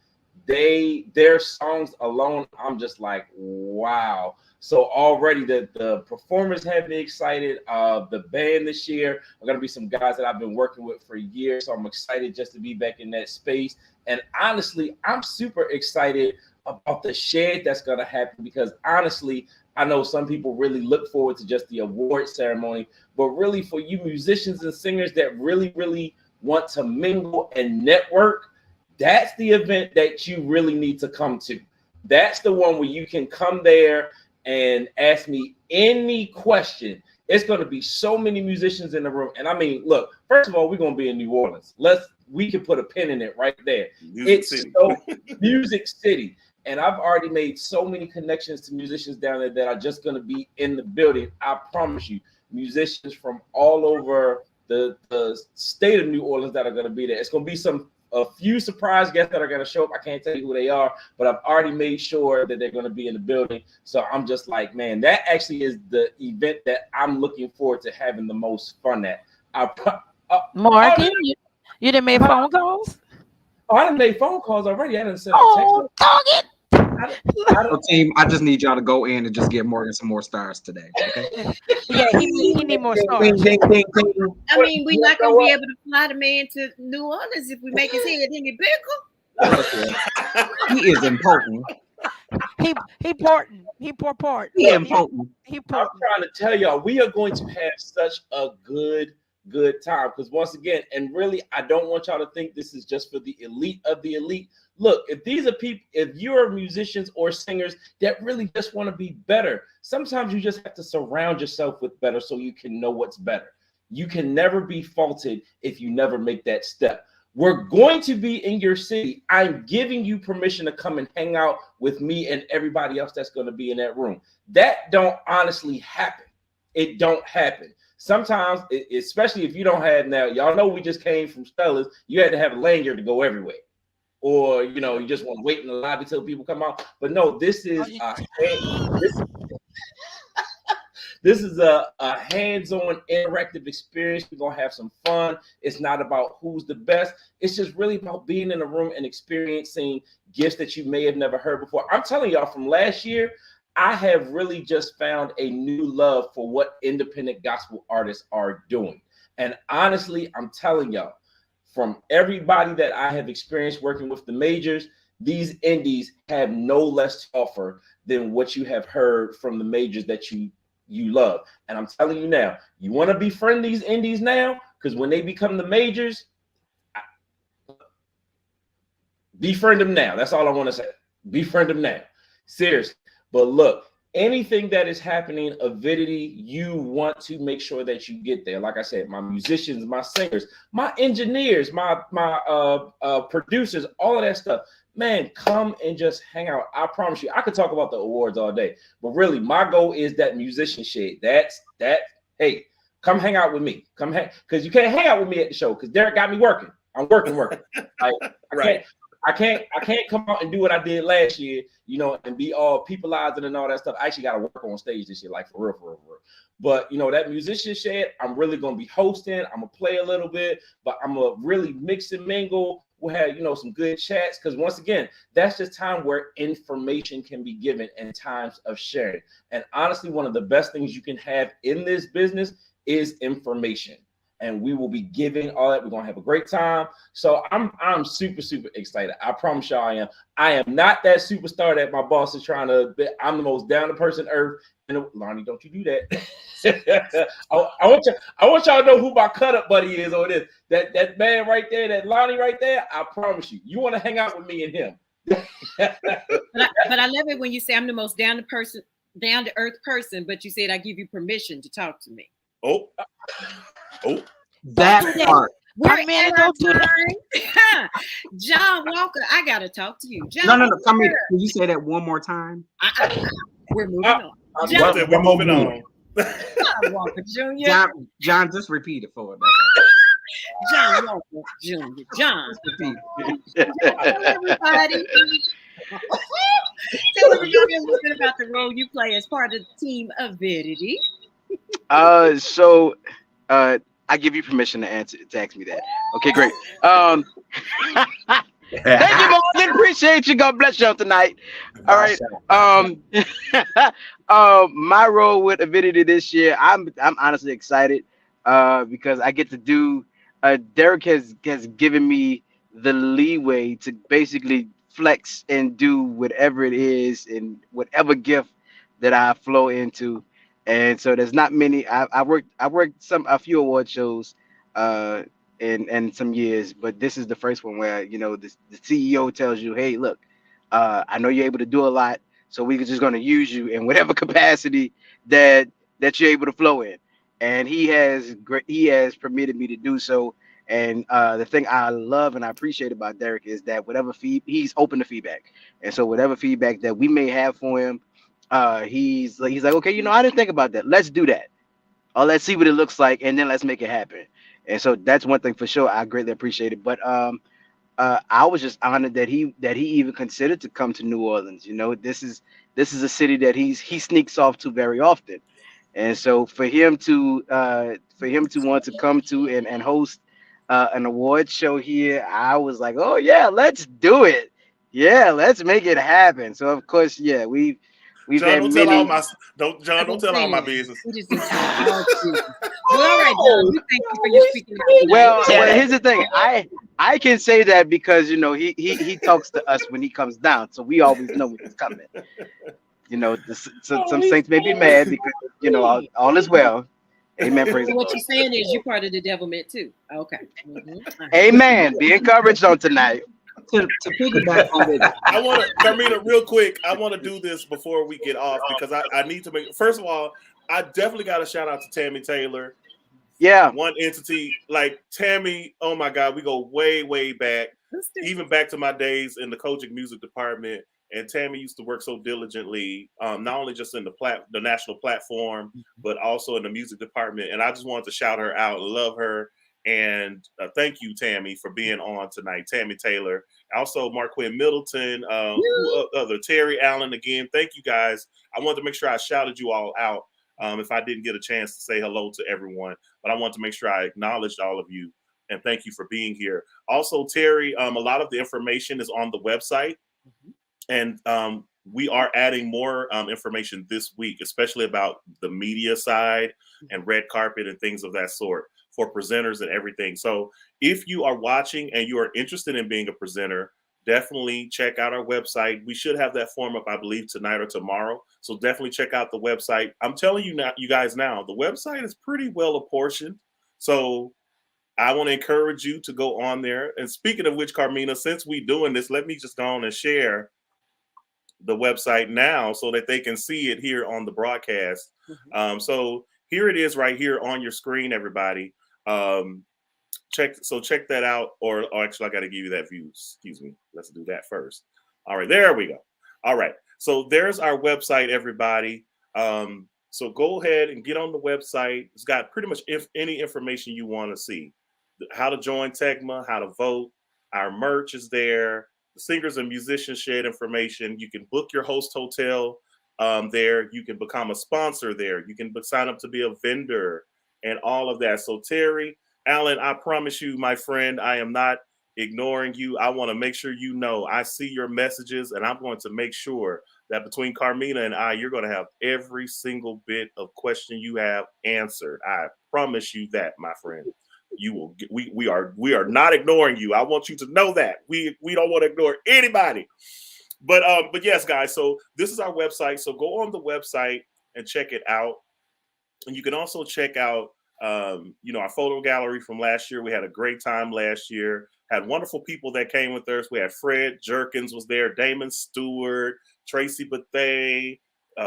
Speaker 9: Their songs alone, I'm just like, wow. So already the performers have me excited. The band this year are going to be some guys that I've been working with for years. So I'm excited just to be back in that space. And honestly, I'm super excited about the shed that's going to happen, because honestly, I know some people really look forward to just the award ceremony, but really for you musicians and singers that really, really want to mingle and network, that's the event that you really need to come to. That's the one where you can come there and ask me any question. It's going to be so many musicians in the room. And I mean, look, first of all, we're going to be in New Orleans. We can put a pin in it right there. Music City. And I've already made so many connections to musicians down there that are just going to be in the building. I promise you, musicians from all over the state of New Orleans that are going to be there. It's going to be a few surprise guests that are going to show up. I can't tell you who they are, but I've already made sure that they're going to be in the building. So I'm just like, man, that actually is the event that I'm looking forward to having the most fun at.
Speaker 3: Morgan, you didn't make phone calls?
Speaker 9: Oh, I done made phone calls already. I didn't send
Speaker 3: a text. Dog it.
Speaker 8: Team, I just need y'all to go in and just give Morgan some more stars today. Okay?
Speaker 3: Yeah, he need more stars.
Speaker 2: I mean, we're not gonna be able to fly the man to New Orleans if we make his head any bigger.
Speaker 8: He is important.
Speaker 3: He important. He important.
Speaker 8: I'm
Speaker 9: trying to tell y'all, we are going to have such a good time, because once again, and really, I don't want y'all to think this is just for the elite of the elite. Look, if these are people, if you're musicians or singers that really just want to be better, sometimes you just have to surround yourself with better so you can know what's better. You can never be faulted if you never make that step. We're going to be in your city. I'm giving you permission to come and hang out with me and everybody else that's going to be in that room. That don't honestly happen. It don't happen. Sometimes, especially if you don't have, now, y'all know we just came from Stella's, you had to have a lanyard to go everywhere. Or, you just want to wait in the lobby till people come out. But no, this is a hands-on interactive experience. We're going to have some fun. It's not about who's the best. It's just really about being in a room and experiencing gifts that you may have never heard before. I'm telling y'all, from last year, I have really just found a new love for what independent gospel artists are doing. And honestly, I'm telling y'all, from everybody that I have experienced working with the majors, these indies have no less to offer than what you have heard from the majors that you love. And I'm telling you now, you want to befriend these indies now, because when they become the majors, befriend them now. That's all I want to say. Befriend them now. Seriously. But look, anything that is happening, Avidity, you want to make sure that you get there. Like I said, my musicians, my singers, my engineers, my producers, all of that stuff. Man, come and just hang out. I promise you, I could talk about the awards all day, but really, my goal is that musician shit. That's that. Hey, come hang out with me. Come hang, because you can't hang out with me at the show because Derek got me working. I'm working. Like,
Speaker 1: Right.
Speaker 9: I can't come out and do what I did last year, you know, and be all peopleizing and all that stuff. I actually got to work on stage this year, like for real. But you know, that musician shit, I'm really gonna be hosting. I'm gonna play a little bit, but I'm gonna really mix and mingle. We'll have, you know, some good chats, because once again, that's just time where information can be given and times of sharing. And honestly, one of the best things you can have in this business is information. And we will be giving all that. We're gonna have a great time. So I'm super excited. I promise y'all I am. I am not that superstar that my boss is trying to be. I'm the most down to person earth. And Lonnie, don't you do that. I want y'all to know who my cut up buddy is over this. That man right there, that Lonnie right there. I promise you, you want to hang out with me and him.
Speaker 2: But I love it when you say I'm the most down to earth person, but you said I give you permission to talk to me.
Speaker 1: Oh.
Speaker 8: That part.
Speaker 3: Man, don't do that.
Speaker 2: John Walker, I gotta talk to you. John
Speaker 8: No. Come here. Can you say that one more time?
Speaker 2: We're moving on.
Speaker 1: John, we're moving on.
Speaker 2: John Walker Jr.
Speaker 8: John, just repeat it for us.
Speaker 2: John Walker Jr. John. Hello, everybody. Tell us a little bit about the role you play as part of the team Avidity.
Speaker 7: So I give you permission to ask me that. Okay, great. Thank you, Morgan. Appreciate you. God bless y'all tonight. All right. My role with Avidity this year, I'm honestly excited because I get to do. Derek has given me the leeway to basically flex and do whatever it is and whatever gift that I flow into. And so there's not many. I worked a few award shows in some years, but this is the first one where, you know, the CEO tells you, hey, look, I know you're able to do a lot, so we're just going to use you in whatever capacity that you're able to flow in. And he has permitted me to do so. And the thing I love and I appreciate about Derek is that whatever he's open to feedback, and so whatever feedback that we may have for him, he's like, okay, you know, I didn't think about that. Let's do that. Or let's see what it looks like, and then let's make it happen. And so that's one thing for sure. I greatly appreciate it. But I was just honored that he even considered to come to New Orleans. You know, this is a city that he sneaks off to very often. And so for him to want to come to and host an award show here, I was like, oh yeah, let's do it. Yeah, let's make it happen. So of course, yeah, we've
Speaker 1: John,
Speaker 7: had
Speaker 1: don't
Speaker 7: many.
Speaker 1: Don't tell all my business.
Speaker 2: We just didn't tell all business. Well, all right, John. We thank you for your speaking.
Speaker 7: Well, here's the thing. I can say that because, you know, he talks to us when he comes down, so we always know when he's coming. You know, some saints may be mad because, you know, all is well. Amen. Praise
Speaker 2: So
Speaker 7: the
Speaker 2: what
Speaker 7: Lord.
Speaker 2: you're saying is you're part of the devilment too. Okay. Mm-hmm.
Speaker 7: Amen. Be encouraged on tonight.
Speaker 8: To piggyback on it,
Speaker 1: I want to, Carmina, real quick. I want to do this before we get off because I need to make. First of all, I definitely got a shout out to Tammy Taylor.
Speaker 7: Yeah.
Speaker 1: One entity like Tammy. Oh my God, we go way back, even back to my days in the coaching music department. And Tammy used to work so diligently, not only just in the national platform, but also in the music department. And I just wanted to shout her out, love her. And thank you, Tammy, for being on tonight. Tammy Taylor. Also, Marquin Middleton, Terry Allen again. Thank you, guys. I wanted to make sure I shouted you all out if I didn't get a chance to say hello to everyone. But I want to make sure I acknowledged all of you. And thank you for being here. Also, Terry, a lot of the information is on the website. And we are adding more information this week, especially about the media side and red carpet and things of that sort for presenters and everything. So if you are watching and you are interested in being a presenter, definitely check out our website. We should have that form up, I believe, tonight or tomorrow. So definitely check out the website. I'm telling you now, you guys now, the website is pretty well apportioned. So I want to encourage you to go on there. And speaking of which, Carmina, since we're doing this, let me just go on and share the website now so that they can see it here on the broadcast.
Speaker 2: Mhm.
Speaker 1: So here it is right here on your screen, everybody. Check that out, or actually I got to give you that view. Excuse me. Let's do that first. All right, there we go. All right, so there's our website, everybody. So go ahead and get on the website. It's got pretty much any information you want to see. How to join Tegma, how to vote. Our merch is there. The singers and musicians shared information. You can book your host hotel there. You can become a sponsor there. You can sign up to be a vendor and all of that. So Terry, Alan, I promise you, my friend, I am not ignoring you. I want to make sure you know I see your messages, and I'm going to make sure that between Carmina and I, you're going to have every single bit of question you have answered. I promise you that, my friend. You will get, we are not ignoring you. I want you to know that. We don't want to ignore anybody. But yes, guys, so this is our website. So go on the website and check it out. And you can also check out our photo gallery from last year. We had a great time last year. Had wonderful people that came with us. We had Fred Jerkins was there, Damon Stewart, Tracy Bethea,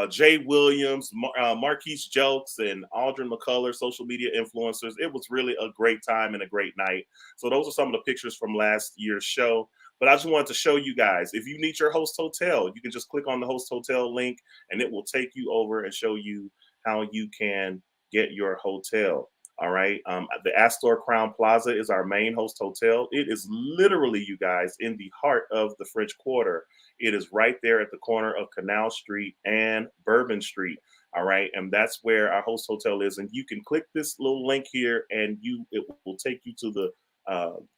Speaker 1: Jay Williams, Marquise Jokes, and Aldrin McCullough, social media influencers. It was really a great time and a great night. So those are some of the pictures from last year's show. But I just wanted to show you guys, if you need your host hotel, you can just click on the host hotel link and it will take you over and show you how you can get your hotel. All right. The Astor Crown Plaza is our main host hotel. It is literally, you guys, in the heart of the French Quarter. It is right there at the corner of Canal Street and Bourbon Street. All right. And that's where our host hotel is. And you can click this little link here and it will take you to the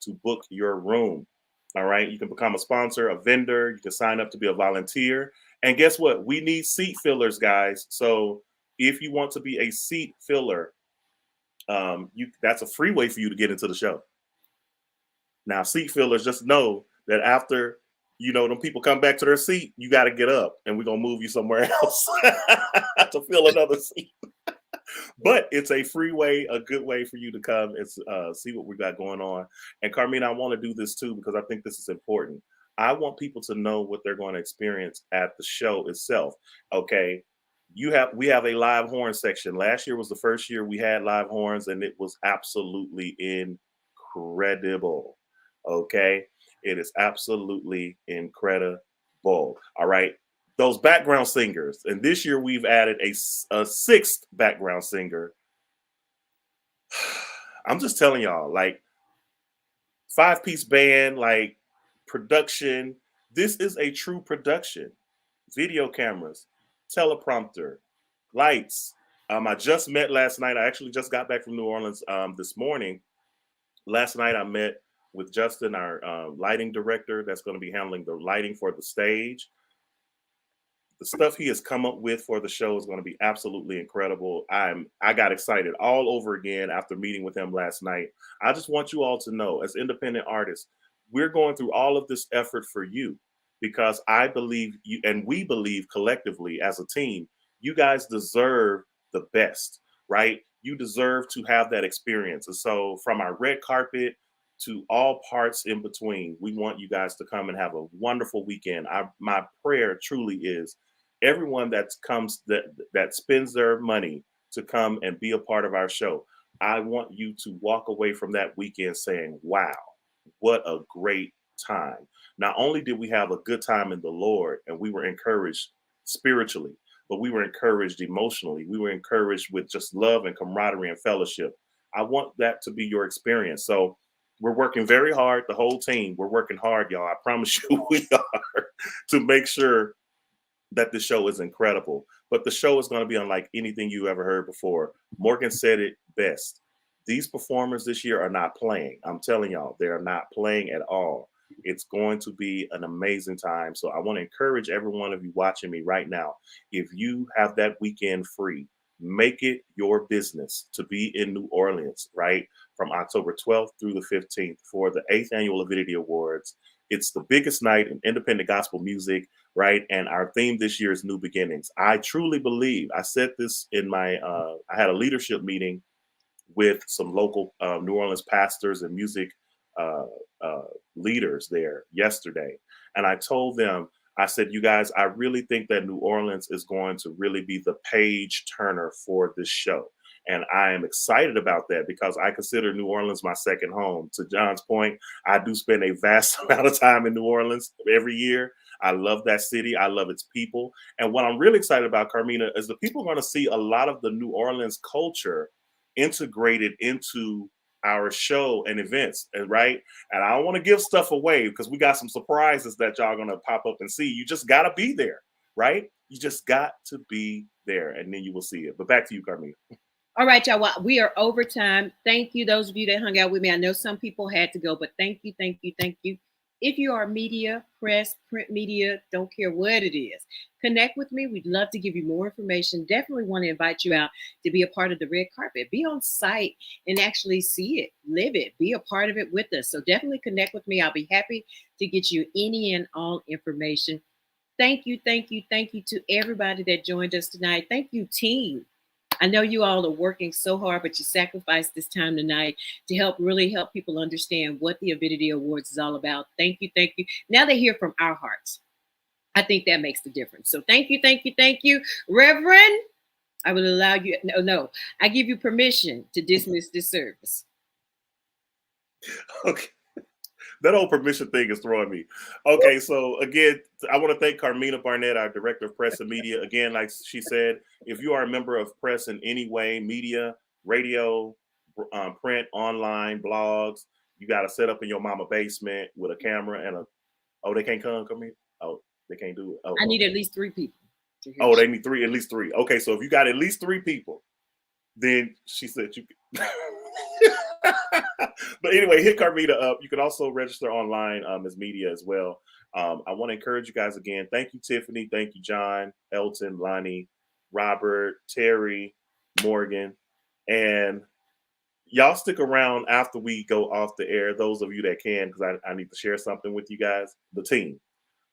Speaker 1: to book your room. All right. You can become a sponsor, a vendor. You can sign up to be a volunteer. And guess what? We need seat fillers, guys. So if you want to be a seat filler, that's a free way for you to get into the show. Now, seat fillers, just know that after them people come back to their seat, you got to get up, and we're gonna move you somewhere else to fill another seat. But it's a free way, a good way for you to come and see what we got going on. And Carmina, I want to do this too because I think this is important. I want people to know what they're going to experience at the show itself. Okay. We have a live horn section. Last year was the first year we had live horns, and it was absolutely incredible. Okay. It is absolutely incredible. All right. Those background singers, and this year we've added a sixth background singer. I'm just telling y'all, like 5-piece band, like production. This is a true production. Video cameras, teleprompter, lights. I just met last night. I actually just got back from New Orleans this morning. Last night I met with Justin, our lighting director, that's going to be handling the lighting for the stage. The stuff he has come up with for the show is going to be absolutely incredible. I got excited all over again after meeting with him last night. I just want you all to know, as independent artists, we're going through all of this effort for you because I believe you, and we believe collectively as a team, you guys deserve the best, right? You deserve to have that experience. And so from our red carpet to all parts in between, we want you guys to come and have a wonderful weekend. My prayer truly is everyone that spends their money to come and be a part of our show, I want you to walk away from that weekend saying, wow, what a great time. Not only did we have a good time in the Lord and we were encouraged spiritually, but we were encouraged emotionally. We were encouraged with just love and camaraderie and fellowship. I want that to be your experience. So we're working very hard. The whole team, we're working hard, y'all. I promise you we are, to make sure that the show is incredible. But the show is going to be unlike anything you ever heard before. Morgan said it best. These performers this year are not playing. I'm telling y'all, they are not playing at all. It's going to be an amazing time. So I want to encourage every one of you watching me right now. If you have that weekend free, make it your business to be in New Orleans, right? From October 12th through the 15th for the 8th Annual Avidity Awards. It's the biggest night in independent gospel music, right? And our theme this year is New Beginnings. I truly believe, I said this in I had a leadership meeting with some local New Orleans pastors and music leaders there yesterday. And I told them, I said, you guys, I really think that New Orleans is going to really be the page turner for this show. And I am excited about that because I consider New Orleans my second home. To John's point, I do spend a vast amount of time in New Orleans every year. I love that city. I love its people. And what I'm really excited about, Carmina, is the people are going to see a lot of the New Orleans culture integrated into our show and events, right? And I don't want to give stuff away because we got some surprises that y'all gonna pop up and see. You just gotta be there, right? You just got to be there, and then you will see it. But back to you, Carmina.
Speaker 2: All right, y'all. Well, we are over time. Thank you, those of you that hung out with me. I know some people had to go, but thank you, thank you, thank you. If you are media, press, print media, don't care what it is, connect with me. We'd love to give you more information. Definitely want to invite you out to be a part of the red carpet. Be on site and actually see it, live it, be a part of it with us. So definitely connect with me. I'll be happy to get you any and all information. Thank you, thank you, thank you to everybody that joined us tonight. Thank you, team. I know you all are working so hard, but you sacrificed this time tonight to really help people understand what the Avidity Awards is all about. Thank you, thank you. Now they hear from our hearts. I think that makes the difference. So thank you, thank you, thank you. Reverend, I will allow you, no, I give you permission to dismiss this service.
Speaker 1: Okay. That whole permission thing is throwing me. Okay, so again, I want to thank Carmina Barnett, our Director of Press and Media. Again, like she said, if you are a member of press in any way, media, radio, print, online, blogs, you got to set up in your mama basement with a camera and they can't come in? Oh, they can't do it. Oh,
Speaker 2: I need at least 3 people.
Speaker 1: Oh, they need at least three. Okay, so if you got at least 3 people, then she said you could. But anyway, hit Carmina up. You can also register online as media as well. I want to encourage you guys again. Thank you, Tiffany. Thank you, John, Elton, Lonnie, Robert, Terry, Morgan. And y'all stick around after we go off the air, those of you that can, because I need to share something with you guys, the team.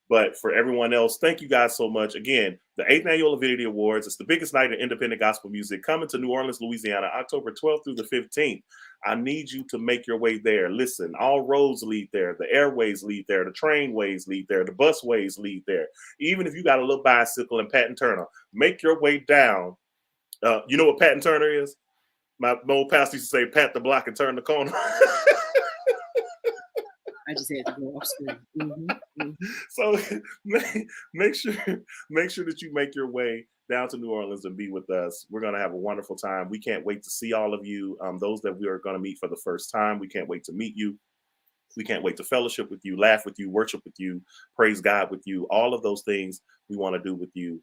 Speaker 1: But for everyone else, thank you guys so much. Again, the 8th Annual Avidity Awards. It's the biggest night in independent gospel music coming to New Orleans, Louisiana, October 12th through the 15th. I need you to make your way there. Listen, all roads lead there. The airways lead there. The trainways lead there. The busways lead there. Even if you got a little bicycle and Patton Turner, make your way down. You know what Patton Turner is? My old pastor used to say, pat the block and turn the corner.
Speaker 2: I just had to go off screen. Mm-hmm, mm-hmm.
Speaker 1: So make sure that you make your way down to New Orleans and be with us. We're going to have a wonderful time. We can't wait to see all of you. Those that we are going to meet for the first time, we can't wait to meet you. We can't wait to fellowship with you, laugh with you, worship with you, praise God with you. All of those things we want to do with you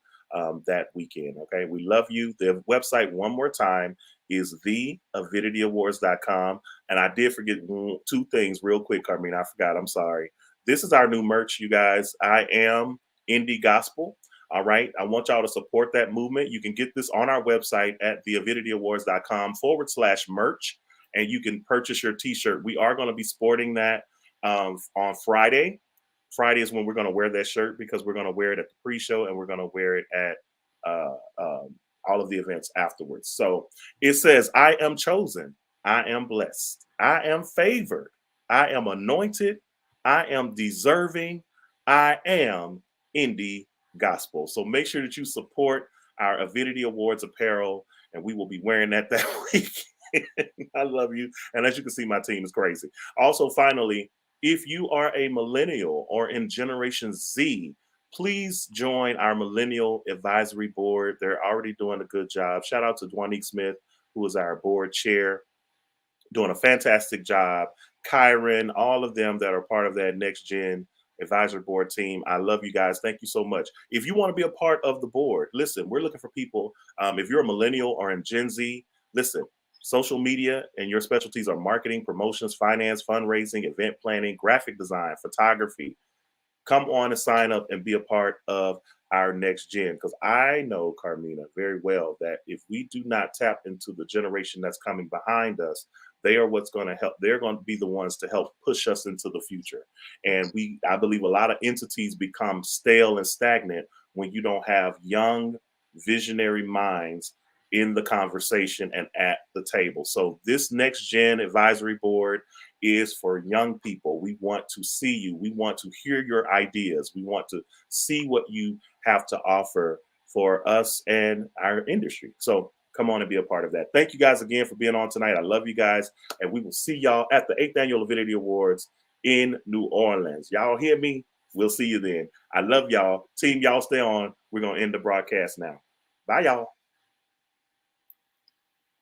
Speaker 1: that weekend. Okay. We love you. The website, one more time, is theavidityawards.com. And I did forget 2 things real quick, Carmine. I forgot. I'm sorry. This is our new merch, you guys. I am Indie Gospel. All right. I want y'all to support that movement. You can get this on our website at theavidityawards.com/merch. And you can purchase your t-shirt. We are going to be sporting that on Friday. Friday is when we're going to wear that shirt because we're going to wear it at the pre-show and we're going to wear it at all of the events afterwards. So it says, I am chosen. I am blessed. I am favored. I am anointed. I am deserving. I am Indie Gospel. So make sure that you support our Avidity Awards apparel, and we will be wearing that week. I love you. And as you can see, my team is crazy. Also, finally, if you are a millennial or in Generation Z, please join our Millennial Advisory Board. They're already doing a good job. Shout out to Dwanique Smith, who is our board chair, doing a fantastic job. Kyron, all of them that are part of that Next Gen Advisory Board team. I love you guys. Thank you so much. If you want to be a part of the board, listen, we're looking for people. If you're a millennial or in Gen Z, listen, social media and your specialties are marketing, promotions, finance, fundraising, event planning, graphic design, photography. Come on and sign up and be a part of our Next Gen. Because I know, Carmina, very well that if we do not tap into the generation that's coming behind us, they are what's going to help. They're going to be the ones to help push us into the future. And I believe a lot of entities become stale and stagnant when you don't have young, visionary minds in the conversation and at the table. So this next gen advisory board is for young people. We want to see you. We want to hear your ideas. We want to see what you have to offer for us and our industry. So come on and be a part of that. Thank you guys again for being on tonight. I love you guys. And we will see y'all at the 8th Annual Avidity Awards in New Orleans. Y'all hear me? We'll see you then. I love y'all. Team, y'all stay on. We're going to end the broadcast now. Bye, y'all.